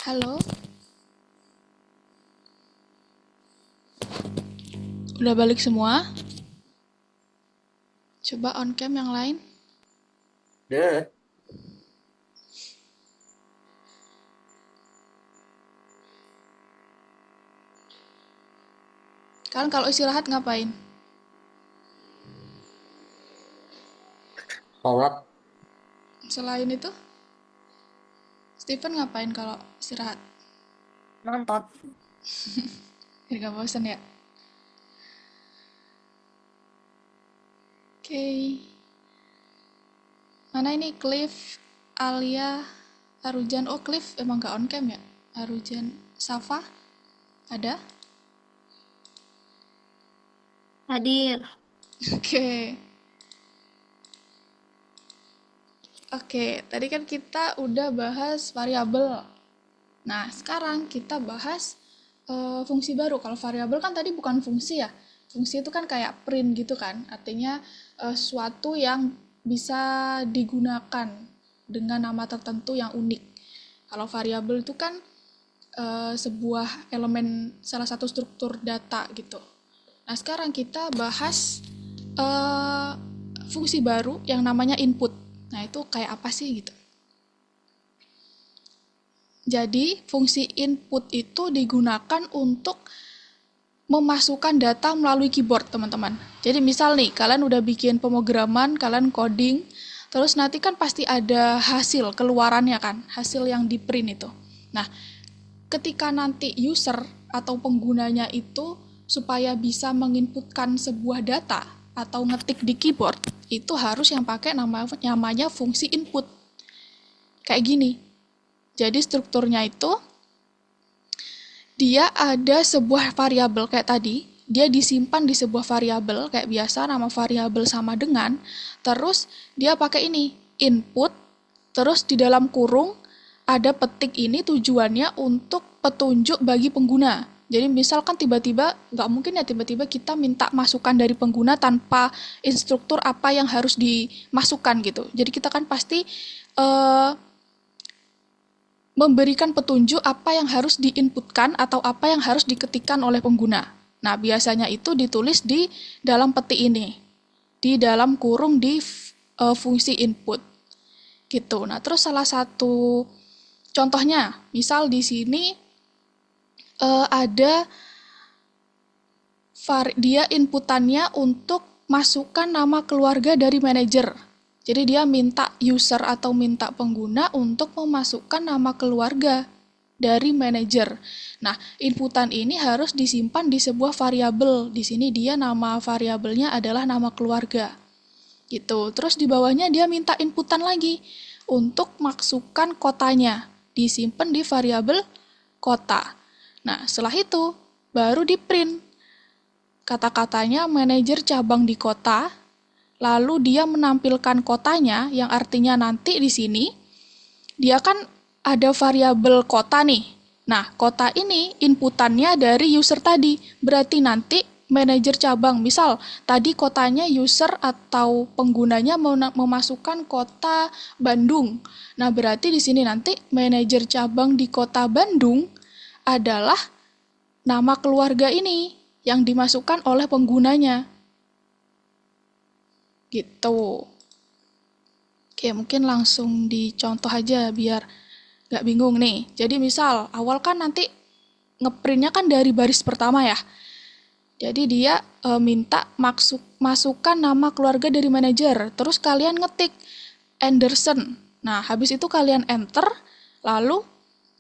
Halo, udah balik semua? Coba on cam yang lain. Deh. Kalian kalau istirahat ngapain? Sholat. Selain itu, Stephen ngapain kalau istirahat? Nonton. Biar gak bosan ya? Oke. Mana ini Cliff, Alia, Arujan. Oh, Cliff emang gak on cam ya? Arujan, Safa, ada? Hadir. Oke. Oke, tadi kan kita udah bahas variabel. Nah, sekarang kita bahas fungsi baru. Kalau variabel kan tadi bukan fungsi ya. Fungsi itu kan kayak print gitu kan. Artinya sesuatu yang bisa digunakan dengan nama tertentu yang unik. Kalau variabel itu kan sebuah elemen salah satu struktur data gitu. Nah, sekarang kita bahas fungsi baru yang namanya input. Nah, itu kayak apa sih gitu. Jadi, fungsi input itu digunakan untuk memasukkan data melalui keyboard, teman-teman. Jadi, misal nih, kalian udah bikin pemrograman, kalian coding, terus nanti kan pasti ada hasil, keluarannya kan, hasil yang di print itu. Nah, ketika nanti user atau penggunanya itu supaya bisa menginputkan sebuah data atau ngetik di keyboard, itu harus yang pakai namanya fungsi input. Kayak gini. Jadi strukturnya itu dia ada sebuah variabel kayak tadi, dia disimpan di sebuah variabel kayak biasa, nama variabel sama dengan, terus dia pakai ini, input, terus di dalam kurung ada petik ini tujuannya untuk petunjuk bagi pengguna. Jadi misalkan tiba-tiba, nggak mungkin ya tiba-tiba kita minta masukan dari pengguna tanpa instruktur apa yang harus dimasukkan gitu. Jadi kita kan pasti memberikan petunjuk apa yang harus diinputkan atau apa yang harus diketikkan oleh pengguna. Nah, biasanya itu ditulis di dalam petik ini, di dalam kurung di fungsi input. Gitu. Nah, terus salah satu contohnya, misal di sini ada dia inputannya untuk masukkan nama keluarga dari manajer. Jadi dia minta user atau minta pengguna untuk memasukkan nama keluarga dari manajer. Nah, inputan ini harus disimpan di sebuah variabel. Di sini dia nama variabelnya adalah nama keluarga. Gitu. Terus di bawahnya dia minta inputan lagi untuk masukkan kotanya. Disimpan di variabel kota. Nah, setelah itu baru di print. Kata-katanya manajer cabang di kota, lalu dia menampilkan kotanya, yang artinya nanti di sini, dia kan ada variabel kota nih. Nah, kota ini inputannya dari user tadi, berarti nanti manajer cabang, misal tadi kotanya user atau penggunanya memasukkan kota Bandung. Nah, berarti di sini nanti manajer cabang di kota Bandung adalah nama keluarga ini yang dimasukkan oleh penggunanya. Gitu. Oke, mungkin langsung dicontoh aja biar nggak bingung nih. Jadi misal, awal kan nanti ngeprintnya kan dari baris pertama ya. Jadi dia minta masukkan nama keluarga dari manajer. Terus kalian ngetik Anderson. Nah, habis itu kalian enter, lalu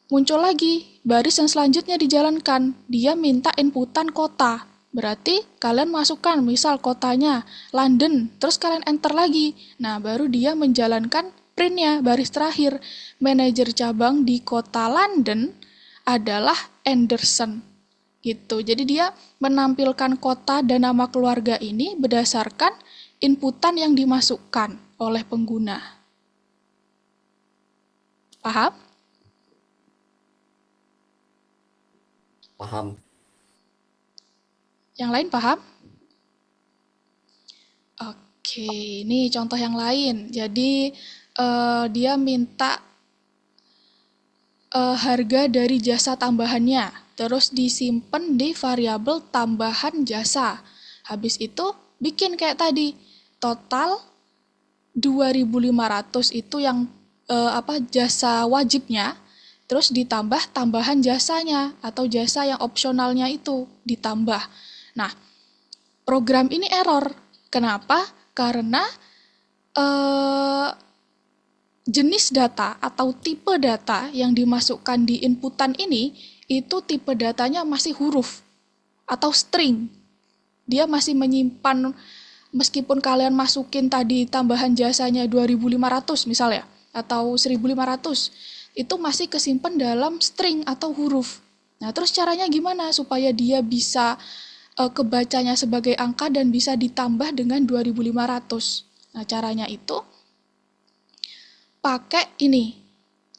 muncul lagi, baris yang selanjutnya dijalankan. Dia minta inputan kota. Berarti kalian masukkan, misal kotanya London, terus kalian enter lagi. Nah, baru dia menjalankan printnya, baris terakhir. Manajer cabang di kota London adalah Anderson. Gitu. Jadi dia menampilkan kota dan nama keluarga ini berdasarkan inputan yang dimasukkan oleh pengguna. Paham? Paham. Yang lain paham? Oke, ini contoh yang lain. Jadi dia minta harga dari jasa tambahannya, terus disimpan di variabel tambahan jasa. Habis itu bikin kayak tadi, total 2.500 itu yang jasa wajibnya, terus ditambah tambahan jasanya atau jasa yang opsionalnya itu ditambah. Nah, program ini error. Kenapa? Karena jenis data atau tipe data yang dimasukkan di inputan ini itu tipe datanya masih huruf atau string. Dia masih menyimpan, meskipun kalian masukin tadi tambahan jasanya 2.500 misalnya atau 1.500, itu masih kesimpan dalam string atau huruf. Nah, terus caranya gimana supaya dia bisa kebacanya sebagai angka dan bisa ditambah dengan 2.500? Nah, caranya itu pakai ini.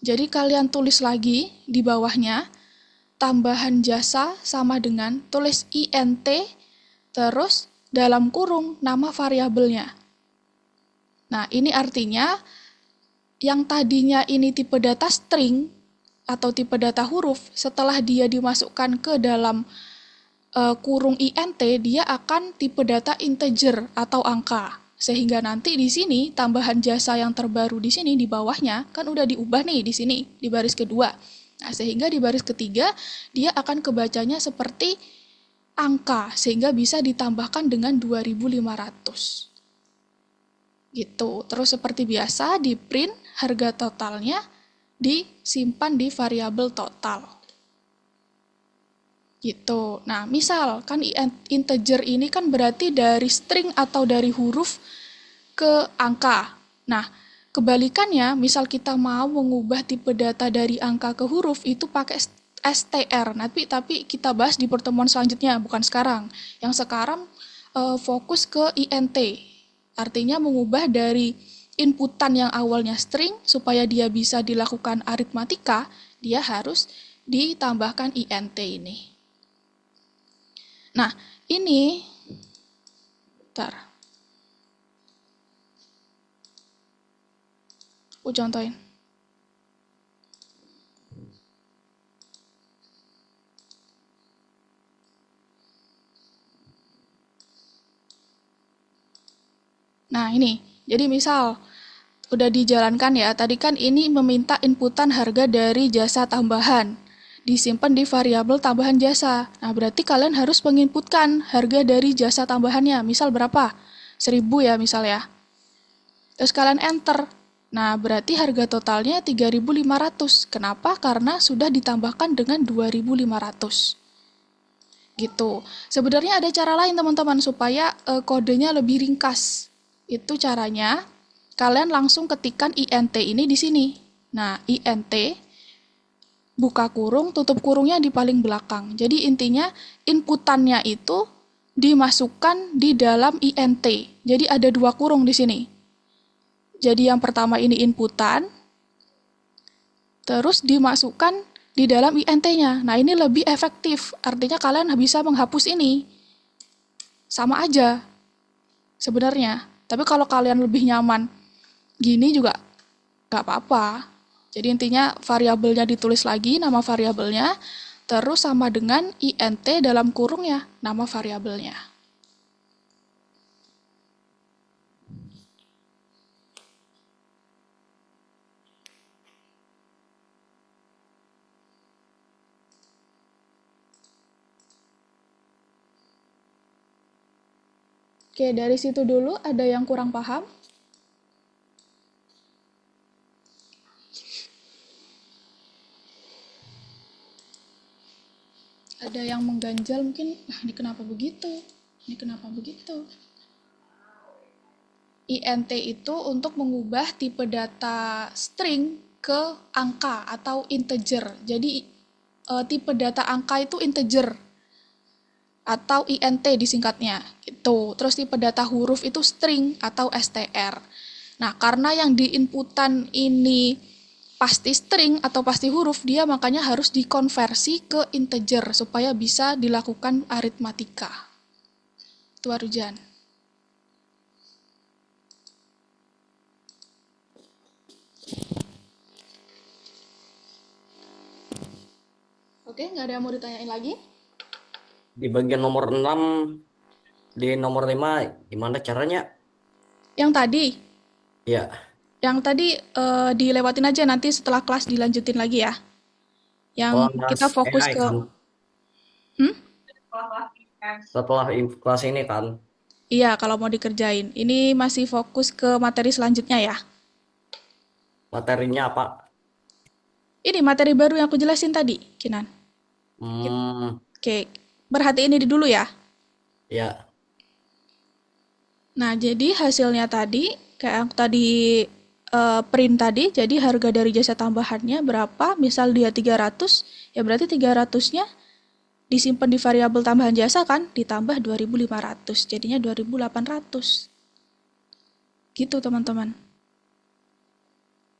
Jadi kalian tulis lagi di bawahnya, tambahan jasa sama dengan tulis int, terus dalam kurung nama variabelnya. Nah, ini artinya yang tadinya ini tipe data string atau tipe data huruf, setelah dia dimasukkan ke dalam kurung int, dia akan tipe data integer atau angka. Sehingga nanti di sini tambahan jasa yang terbaru di sini di bawahnya kan udah diubah nih di sini di baris kedua. Nah, sehingga di baris ketiga dia akan kebacanya seperti angka sehingga bisa ditambahkan dengan 2.500. Gitu. Terus seperti biasa di print harga totalnya disimpan di variabel total. Gitu. Nah, misal kan integer ini kan berarti dari string atau dari huruf ke angka. Nah, kebalikannya, misal kita mau mengubah tipe data dari angka ke huruf itu pakai str. Tapi kita bahas di pertemuan selanjutnya, bukan sekarang. Yang sekarang fokus ke int. Artinya mengubah dari inputan yang awalnya string supaya dia bisa dilakukan aritmatika, dia harus ditambahkan int ini. Nah, ini, bentar, aku contohin. Nah, ini, jadi misal, udah dijalankan ya, tadi kan ini meminta inputan harga dari jasa tambahan. Disimpan di variabel tambahan jasa. Nah, berarti kalian harus menginputkan harga dari jasa tambahannya. Misal berapa? 1.000 ya misal ya. Terus kalian enter. Nah, berarti harga totalnya 3.500. Kenapa? Karena sudah ditambahkan dengan 2.500. Gitu. Sebenarnya ada cara lain teman-teman supaya kodenya lebih ringkas. Itu caranya, kalian langsung ketikkan int ini di sini. Nah, int buka kurung, tutup kurungnya di paling belakang. Jadi intinya inputannya itu dimasukkan di dalam int. Jadi ada 2 kurung di sini. Jadi yang pertama ini inputan, terus dimasukkan di dalam int-nya. Nah, ini lebih efektif. Artinya kalian bisa menghapus ini. Sama aja sebenarnya. Tapi kalau kalian lebih nyaman gini juga nggak apa-apa. Jadi intinya variabelnya ditulis lagi, nama variabelnya, terus sama dengan int dalam kurungnya, nama variabelnya. Oke, dari situ dulu ada yang kurang paham? Ada yang mengganjal mungkin, ini kenapa begitu? Ini kenapa begitu? int itu untuk mengubah tipe data string ke angka atau integer. Jadi tipe data angka itu integer atau int disingkatnya. Gitu. Terus tipe data huruf itu string atau str. Nah, karena yang diinputan ini pasti string atau pasti huruf, dia makanya harus dikonversi ke integer supaya bisa dilakukan aritmatika. Itu Arjan. Oke, nggak ada yang mau ditanyain lagi? Di bagian nomor 6, di nomor 5 gimana caranya? Yang tadi, Ya, dilewatin aja, nanti setelah kelas dilanjutin lagi ya. Yang kelas kita fokus AI ke, kan. hmm? Setelah kelas ini kan. Iya, kalau mau dikerjain. Ini masih fokus ke materi selanjutnya ya. Materinya apa? Ini materi baru yang aku jelasin tadi, Kinan. Hmm, Oke, perhatiin ini dulu ya. ya. Nah, jadi hasilnya tadi, kayak yang tadi print tadi, jadi harga dari jasa tambahannya berapa? Misal dia 300, ya berarti 300-nya disimpan di variabel tambahan jasa kan? Ditambah 2.500, jadinya 2.800. Gitu teman-teman.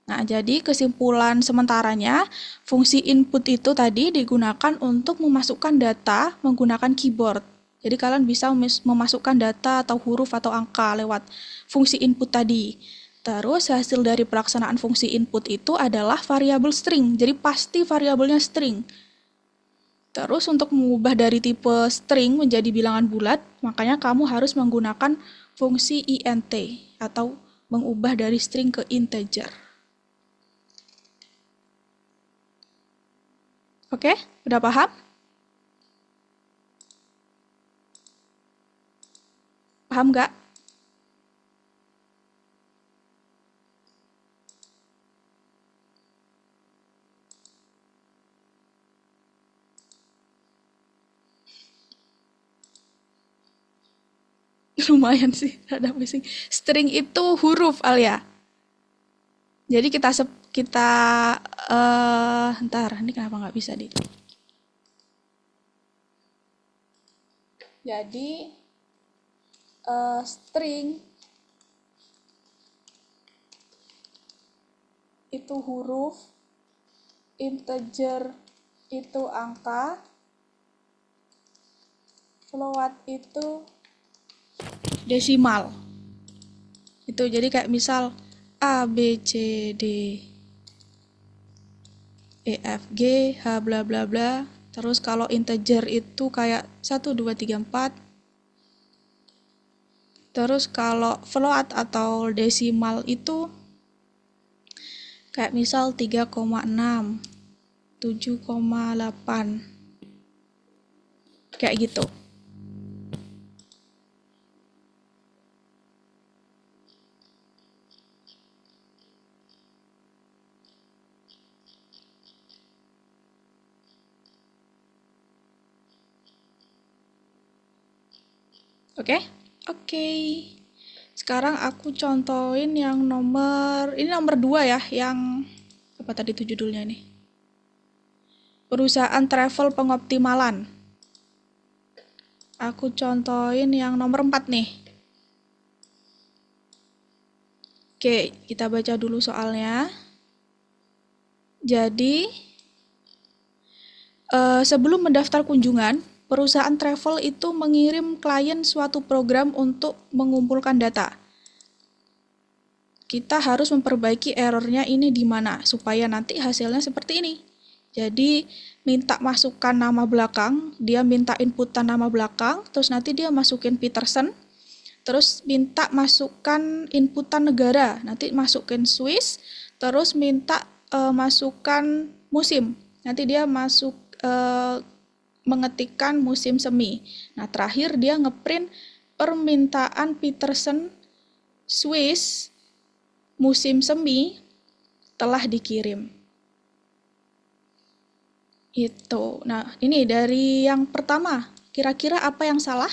Nah, jadi kesimpulan sementaranya, fungsi input itu tadi digunakan untuk memasukkan data menggunakan keyboard. Jadi kalian bisa memasukkan data atau huruf atau angka lewat fungsi input tadi. Terus hasil dari pelaksanaan fungsi input itu adalah variabel string. Jadi pasti variabelnya string. Terus untuk mengubah dari tipe string menjadi bilangan bulat, makanya kamu harus menggunakan fungsi int atau mengubah dari string ke integer. Oke, udah paham? Paham nggak? Lumayan sih, rada pusing. String itu huruf, Alia. Jadi ntar, ini kenapa nggak bisa di? Jadi string itu huruf, integer itu angka, float itu desimal. Itu jadi kayak misal A, B, C, D, E, F, G, H, bla bla bla. Terus kalau integer itu kayak 1, 2, 3, 4. Terus kalau float atau desimal itu kayak misal 3,6, 7,8. Kayak gitu. Oke? Oke. Sekarang aku contohin yang ini nomor 2 ya, yang apa tadi tuh judulnya nih? Perusahaan travel pengoptimalan. Aku contohin yang nomor 4 nih. Oke, kita baca dulu soalnya. Jadi, sebelum mendaftar kunjungan, perusahaan travel itu mengirim klien suatu program untuk mengumpulkan data. Kita harus memperbaiki errornya ini di mana, supaya nanti hasilnya seperti ini. Jadi, minta masukkan nama belakang, dia minta inputan nama belakang, terus nanti dia masukin Peterson, terus minta masukkan inputan negara, nanti masukin Swiss, terus minta masukkan musim, nanti dia mengetikkan musim semi. Nah, terakhir dia ngeprint permintaan Peterson Swiss musim semi telah dikirim. Itu. Nah, ini dari yang pertama. Kira-kira apa yang salah?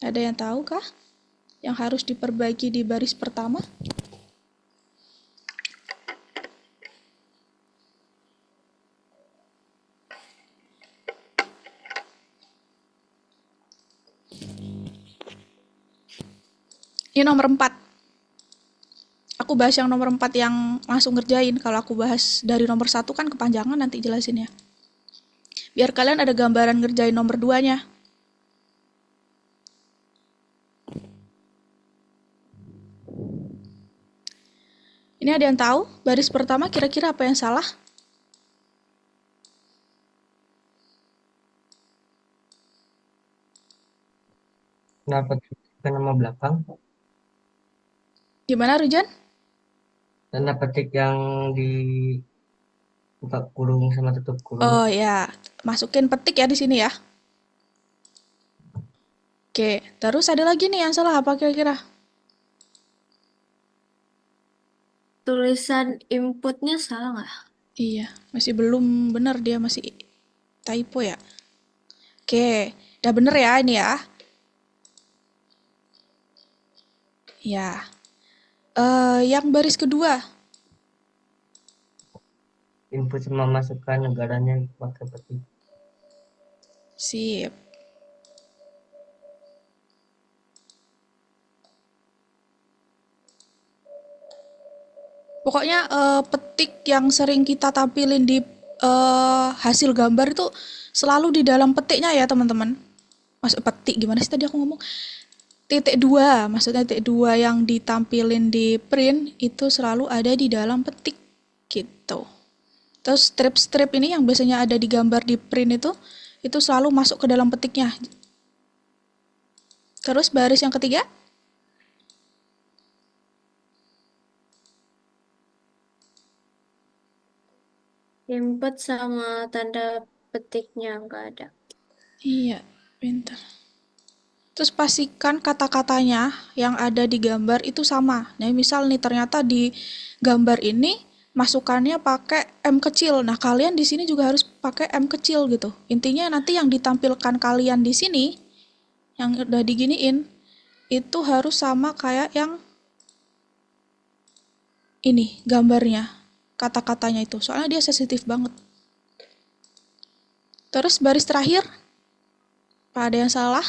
Ada yang tahu kah? Yang harus diperbaiki di baris pertama? Ini nomor 4. Aku bahas yang nomor 4 yang langsung ngerjain. Kalau aku bahas dari nomor 1 kan kepanjangan nanti jelasinnya. Biar kalian ada gambaran ngerjain nomor 2-nya. Ini ada yang tahu? Baris pertama kira-kira apa yang salah? Kenapa ke nama belakang? Gimana, Rujan? Tanda petik yang di buka kurung sama tutup kurung. Oh ya, masukin petik ya di sini ya. Oke, terus ada lagi nih yang salah apa kira-kira? Tulisan inputnya salah nggak? Iya, masih belum benar, dia masih typo ya. Oke, udah bener ya ini ya. Ya, yang baris kedua. Input sama masukkan negaranya pakai petik. Sip. Pokoknya petik yang sering kita tampilin di hasil gambar itu selalu di dalam petiknya ya teman-teman. Masuk petik gimana sih tadi aku ngomong? Titik dua, maksudnya titik dua yang ditampilin di print itu selalu ada di dalam petik gitu. Terus strip-strip ini yang biasanya ada di gambar di print itu selalu masuk ke dalam petiknya. Terus baris yang ketiga, Input sama tanda petiknya nggak ada. iya, pintar. Terus pastikan kata-katanya yang ada di gambar itu sama. Nah, misal nih ternyata di gambar ini masukannya pakai M kecil. Nah, kalian di sini juga harus pakai M kecil gitu. Intinya nanti yang ditampilkan kalian di sini yang udah diginiin itu harus sama kayak yang ini gambarnya, kata-katanya itu. Soalnya dia sensitif banget. Terus baris terakhir, apa ada yang salah?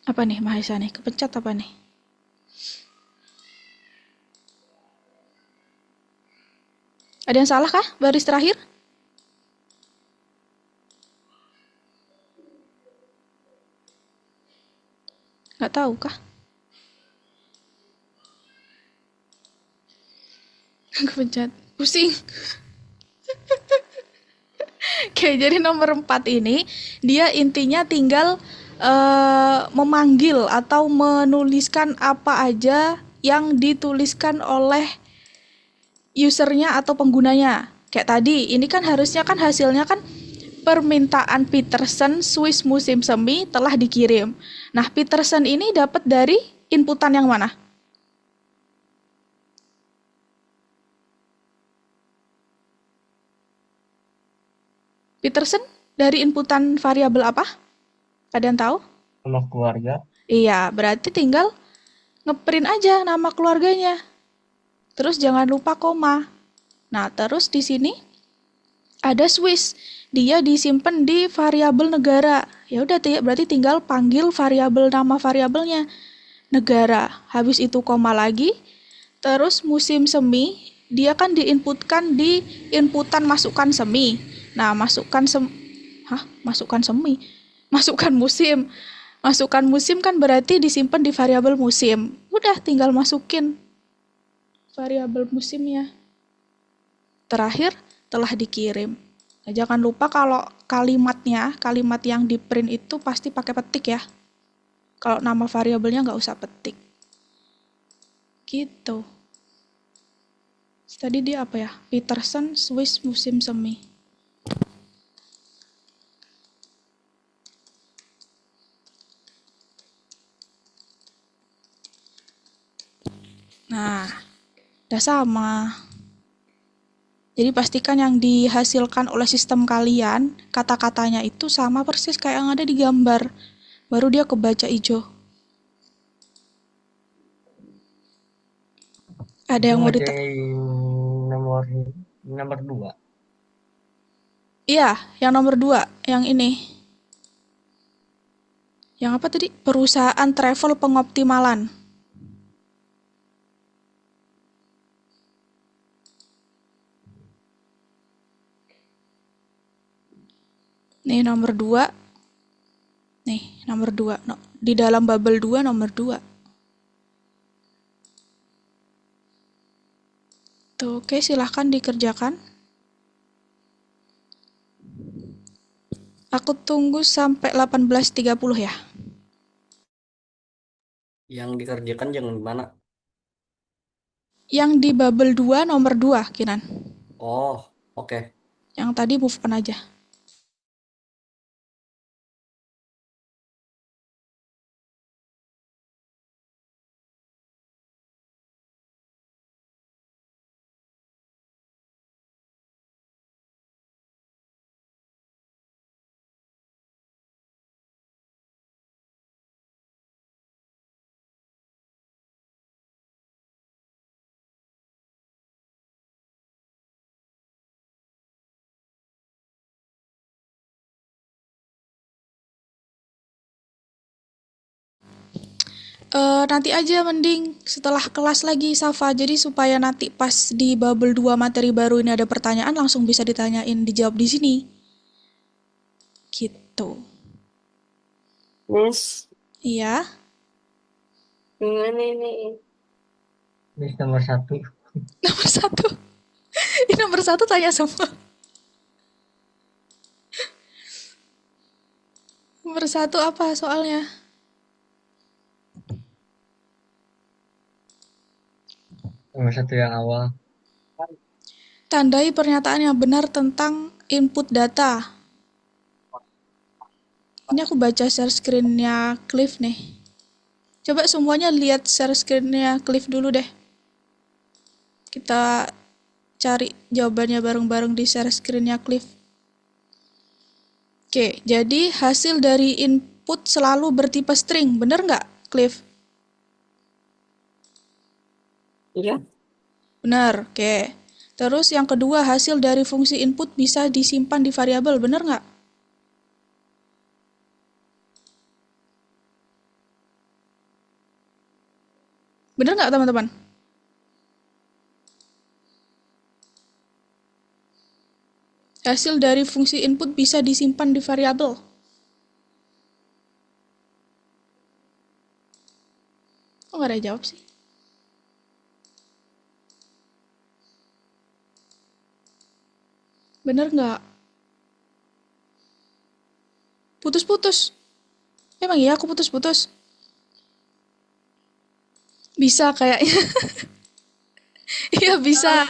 Apa nih Mahesa nih? Kepencet apa nih? Ada yang salah kah baris terakhir? Nggak tahu kah? Kepencet. Pusing. Oke, jadi nomor 4 ini dia intinya tinggal memanggil atau menuliskan apa aja yang dituliskan oleh usernya atau penggunanya. Kayak tadi, ini kan harusnya kan hasilnya kan permintaan Peterson Swiss musim semi telah dikirim. Nah, Peterson ini dapat dari inputan yang mana? Peterson dari inputan variabel apa? Ada yang tahu? Sama keluarga. Iya, berarti tinggal ngeprint aja nama keluarganya. Terus jangan lupa koma. Nah, terus di sini ada Swiss. Dia disimpan di variabel negara. Ya udah berarti tinggal panggil variabel nama variabelnya negara. Habis itu koma lagi. Terus musim semi, dia kan diinputkan di inputan masukkan semi. Nah, masukkan semi. Masukkan musim. Masukkan musim kan berarti disimpan di variabel musim. Udah tinggal masukin variabel musimnya. Terakhir telah dikirim. Nah, jangan lupa kalau kalimat yang di print itu pasti pakai petik ya. Kalau nama variabelnya nggak usah petik. Gitu. Tadi dia apa ya? Peterson Swiss musim semi. Nah, udah sama. Jadi pastikan yang dihasilkan oleh sistem kalian, kata-katanya itu sama persis kayak yang ada di gambar. Baru dia kebaca hijau. Ada yang mau ngerjain nomor 2. Iya, yang nomor 2, yang ini. Yang apa tadi? Perusahaan travel pengoptimalan. Nih nomor 2. Nih nomor 2. No, di dalam bubble 2 nomor 2. Tuh, oke, silahkan dikerjakan. Aku tunggu sampai 18.30 ya. Yang dikerjakan jangan gimana? Yang di bubble 2 nomor 2, Kinan. Oh, oke. Yang tadi move on aja. Nanti aja mending setelah kelas lagi, Safa. Jadi supaya nanti pas di bubble 2 materi baru ini ada pertanyaan langsung bisa ditanyain, dijawab di sini. Gitu. Miss, Iya. gimana ini? Miss nomor 1. Nomor 1. Ini nomor 1 tanya semua. Nomor 1 apa soalnya? Nomor 1 yang awal. Tandai pernyataan yang benar tentang input data. Ini aku baca share screen-nya Cliff nih. Coba semuanya lihat share screen-nya Cliff dulu deh. Kita cari jawabannya bareng-bareng di share screen-nya Cliff. Oke, jadi hasil dari input selalu bertipe string, bener nggak, Cliff? Iya, Bener, oke. Terus yang kedua, hasil dari fungsi input bisa disimpan di variabel, bener nggak? Bener nggak, teman-teman? Hasil dari fungsi input bisa disimpan di variabel. Kok nggak ada yang jawab sih? Bener nggak? Putus-putus. Emang iya aku putus-putus? Bisa kayaknya. Iya bisa.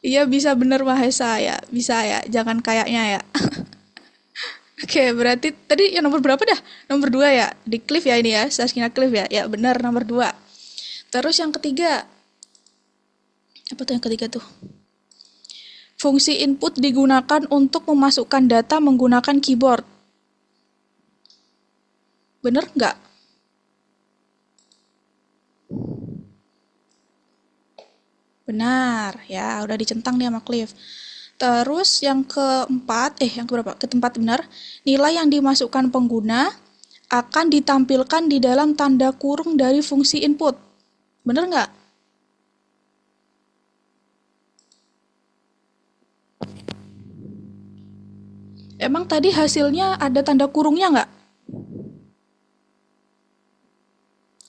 Iya bisa bener Mahesa ya. Bisa ya. Jangan kayaknya ya. Oke, berarti tadi yang nomor berapa dah? Nomor 2 ya? Di Cliff ya ini ya? Saskina Cliff ya? Ya benar nomor 2. Terus yang ketiga. Apa tuh yang ketiga tuh? Fungsi input digunakan untuk memasukkan data menggunakan keyboard. Bener nggak? Benar, ya udah dicentang nih sama Cliff. Terus yang keempat, yang keberapa? Keempat benar. Nilai yang dimasukkan pengguna akan ditampilkan di dalam tanda kurung dari fungsi input. Bener nggak? Emang tadi hasilnya ada tanda kurungnya nggak?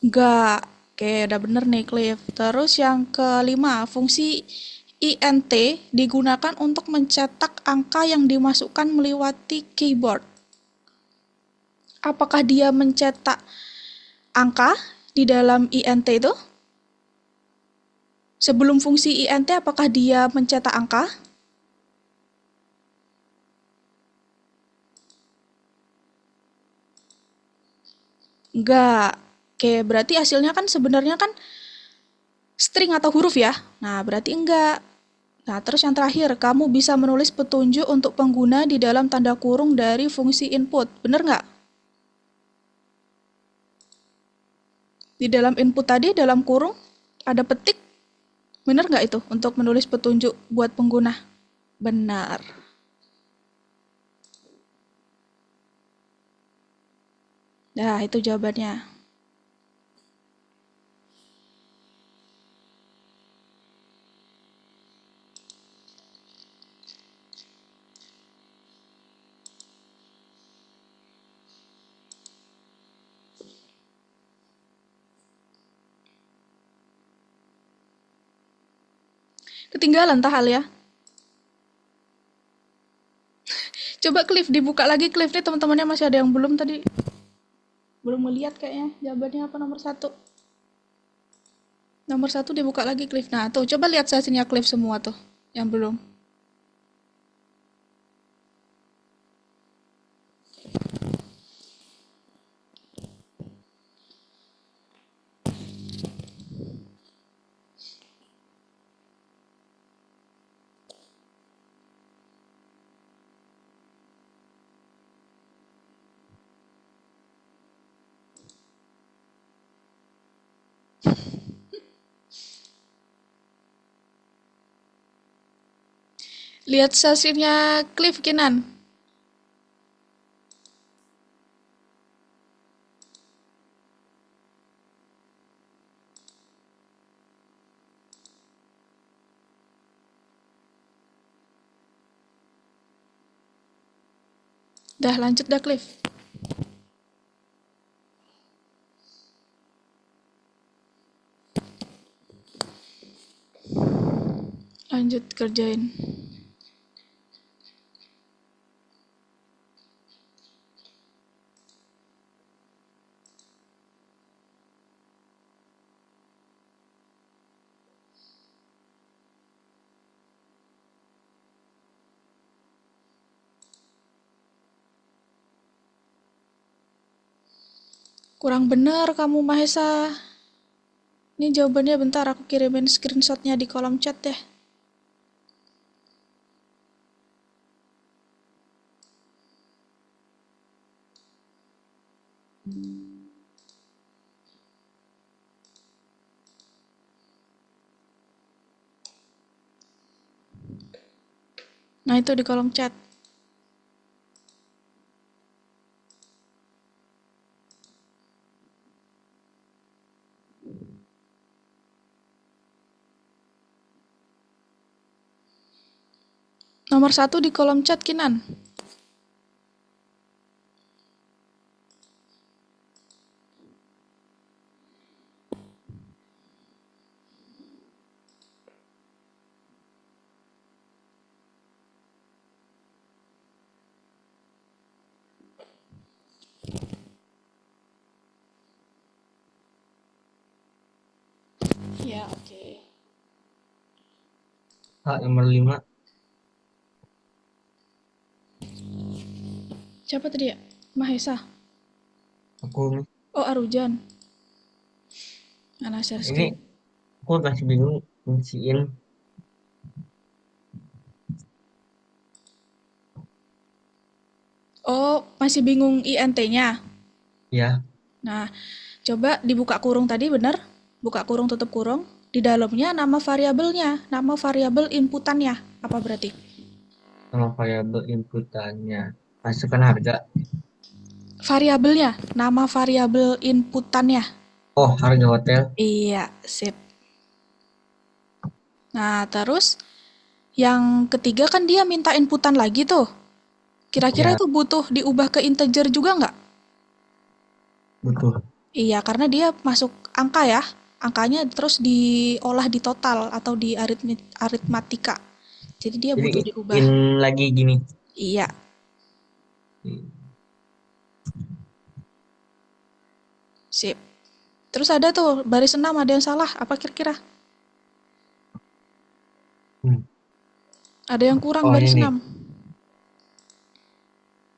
Nggak. Oke, udah bener nih, Cliff. Terus yang kelima, fungsi int digunakan untuk mencetak angka yang dimasukkan melewati keyboard. Apakah dia mencetak angka di dalam int itu? Sebelum fungsi int, apakah dia mencetak angka? Enggak. Oke, berarti hasilnya kan sebenarnya kan string atau huruf ya. Nah, berarti enggak. Nah, terus yang terakhir, kamu bisa menulis petunjuk untuk pengguna di dalam tanda kurung dari fungsi input. Bener nggak? Di dalam input tadi, dalam kurung, ada petik. Bener nggak itu untuk menulis petunjuk buat pengguna? Benar. Nah, itu jawabannya. Ketinggalan tahal ya. Coba Cliff dibuka lagi Cliff nih, teman-temannya masih ada yang belum tadi. Belum melihat kayaknya jawabannya apa nomor satu. Nomor satu dibuka lagi Cliff. Nah tuh coba lihat sesinya Cliff semua tuh yang belum. Lihat sesinya Cliff Kinan. Dah lanjut dah Cliff. Lanjut kerjain. Kurang bener kamu Mahesa. Ini jawabannya bentar aku kirimin screenshotnya di kolom chat deh. Nah itu di kolom chat. Nomor satu di kolom chat Kinan. Ya oke. Kak, nomor 5. Siapa tadi ya? Mahesa. Aku nih. Oh Arujan. Mana share Ini screen? aku masih bingung ngisiin. Oh masih bingung INT-nya. Ya, Nah coba dibuka kurung tadi bener? Buka kurung tutup kurung. Di dalamnya nama variabelnya, nama variabel inputannya. Apa berarti? sama variabel inputannya. Masukkan harga. Variabelnya, nama variabel inputannya. Oh, harga hotel. Iya, sip. Nah, terus yang ketiga kan dia minta inputan lagi tuh. Kira-kira Ya, itu butuh diubah ke integer juga nggak? butuh. Iya, karena dia masuk angka ya. Angkanya terus diolah di total atau di aritmatika. Jadi dia Jadi butuh diubah. in lagi gini. Iya, sip. Terus ada tuh baris 6 ada yang salah. Apa kira-kira? Hmm. Ada yang kurang Oh, baris ini 6.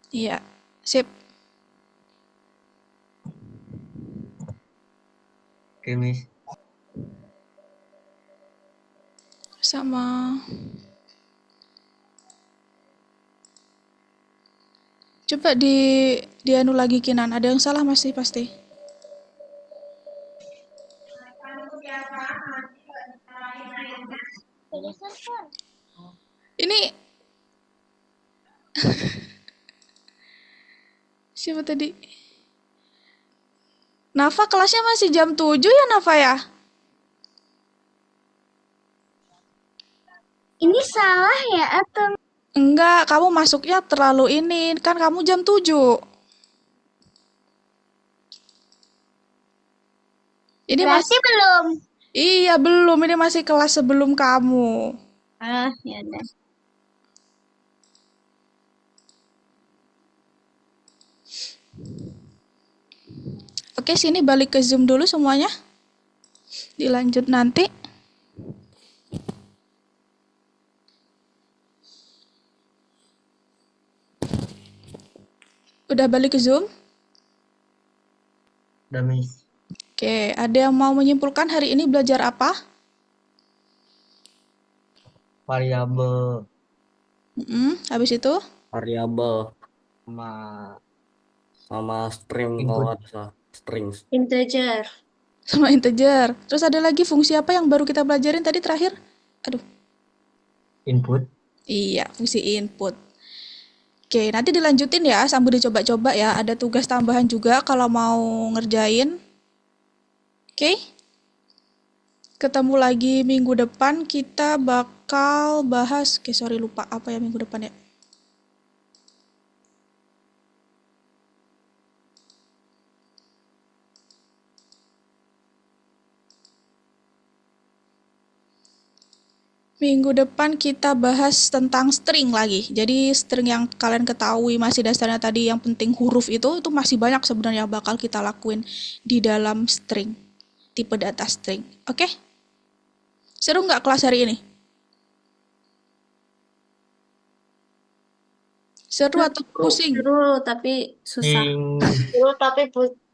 Iya, sip. Oke, Miss. Sama. Coba di anu lagi Kinan. Ada yang salah masih pasti. Ini siapa tadi? Nafa kelasnya masih jam 7 ya Nafa ya? Ini salah ya atau Enggak, kamu masuknya terlalu ini. Kan kamu jam 7. Ini berarti masih belum? Iya, belum. Ini masih kelas sebelum kamu. Ah, ya udah. Oke, sini balik ke Zoom dulu semuanya. Dilanjut nanti. Udah balik ke Zoom? Udah, Miss. Oke, ada yang mau menyimpulkan hari ini belajar apa? Variabel Habis itu? Variabel sama sama string kalau input nggak salah. Strings. Integer. Sama integer. Terus ada lagi fungsi apa yang baru kita pelajarin tadi terakhir? Aduh, input. iya, fungsi input. Oke, nanti dilanjutin ya sambil dicoba-coba ya. Ada tugas tambahan juga kalau mau ngerjain. Oke? Ketemu lagi minggu depan, kita bakal bahas. Oke, sorry lupa apa ya minggu depan ya. Minggu depan kita bahas tentang string lagi. Jadi string yang kalian ketahui masih dasarnya tadi yang penting huruf itu masih banyak sebenarnya bakal kita lakuin di dalam string. Tipe data string. Oke? Seru nggak kelas hari ini? Seru atau pusing? Seru tapi susah. Seru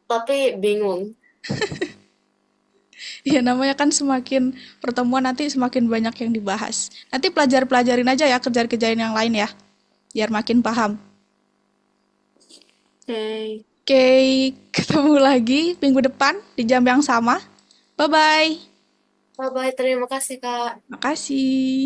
tapi bingung. Ya namanya kan semakin pertemuan nanti semakin banyak yang dibahas. Nanti pelajarin aja ya kerjaan-kerjaan yang lain ya. Biar makin paham. Oke. Oke, ketemu lagi minggu depan di jam yang sama. Bye-bye. Bye-bye, terima kasih Kak. Makasih.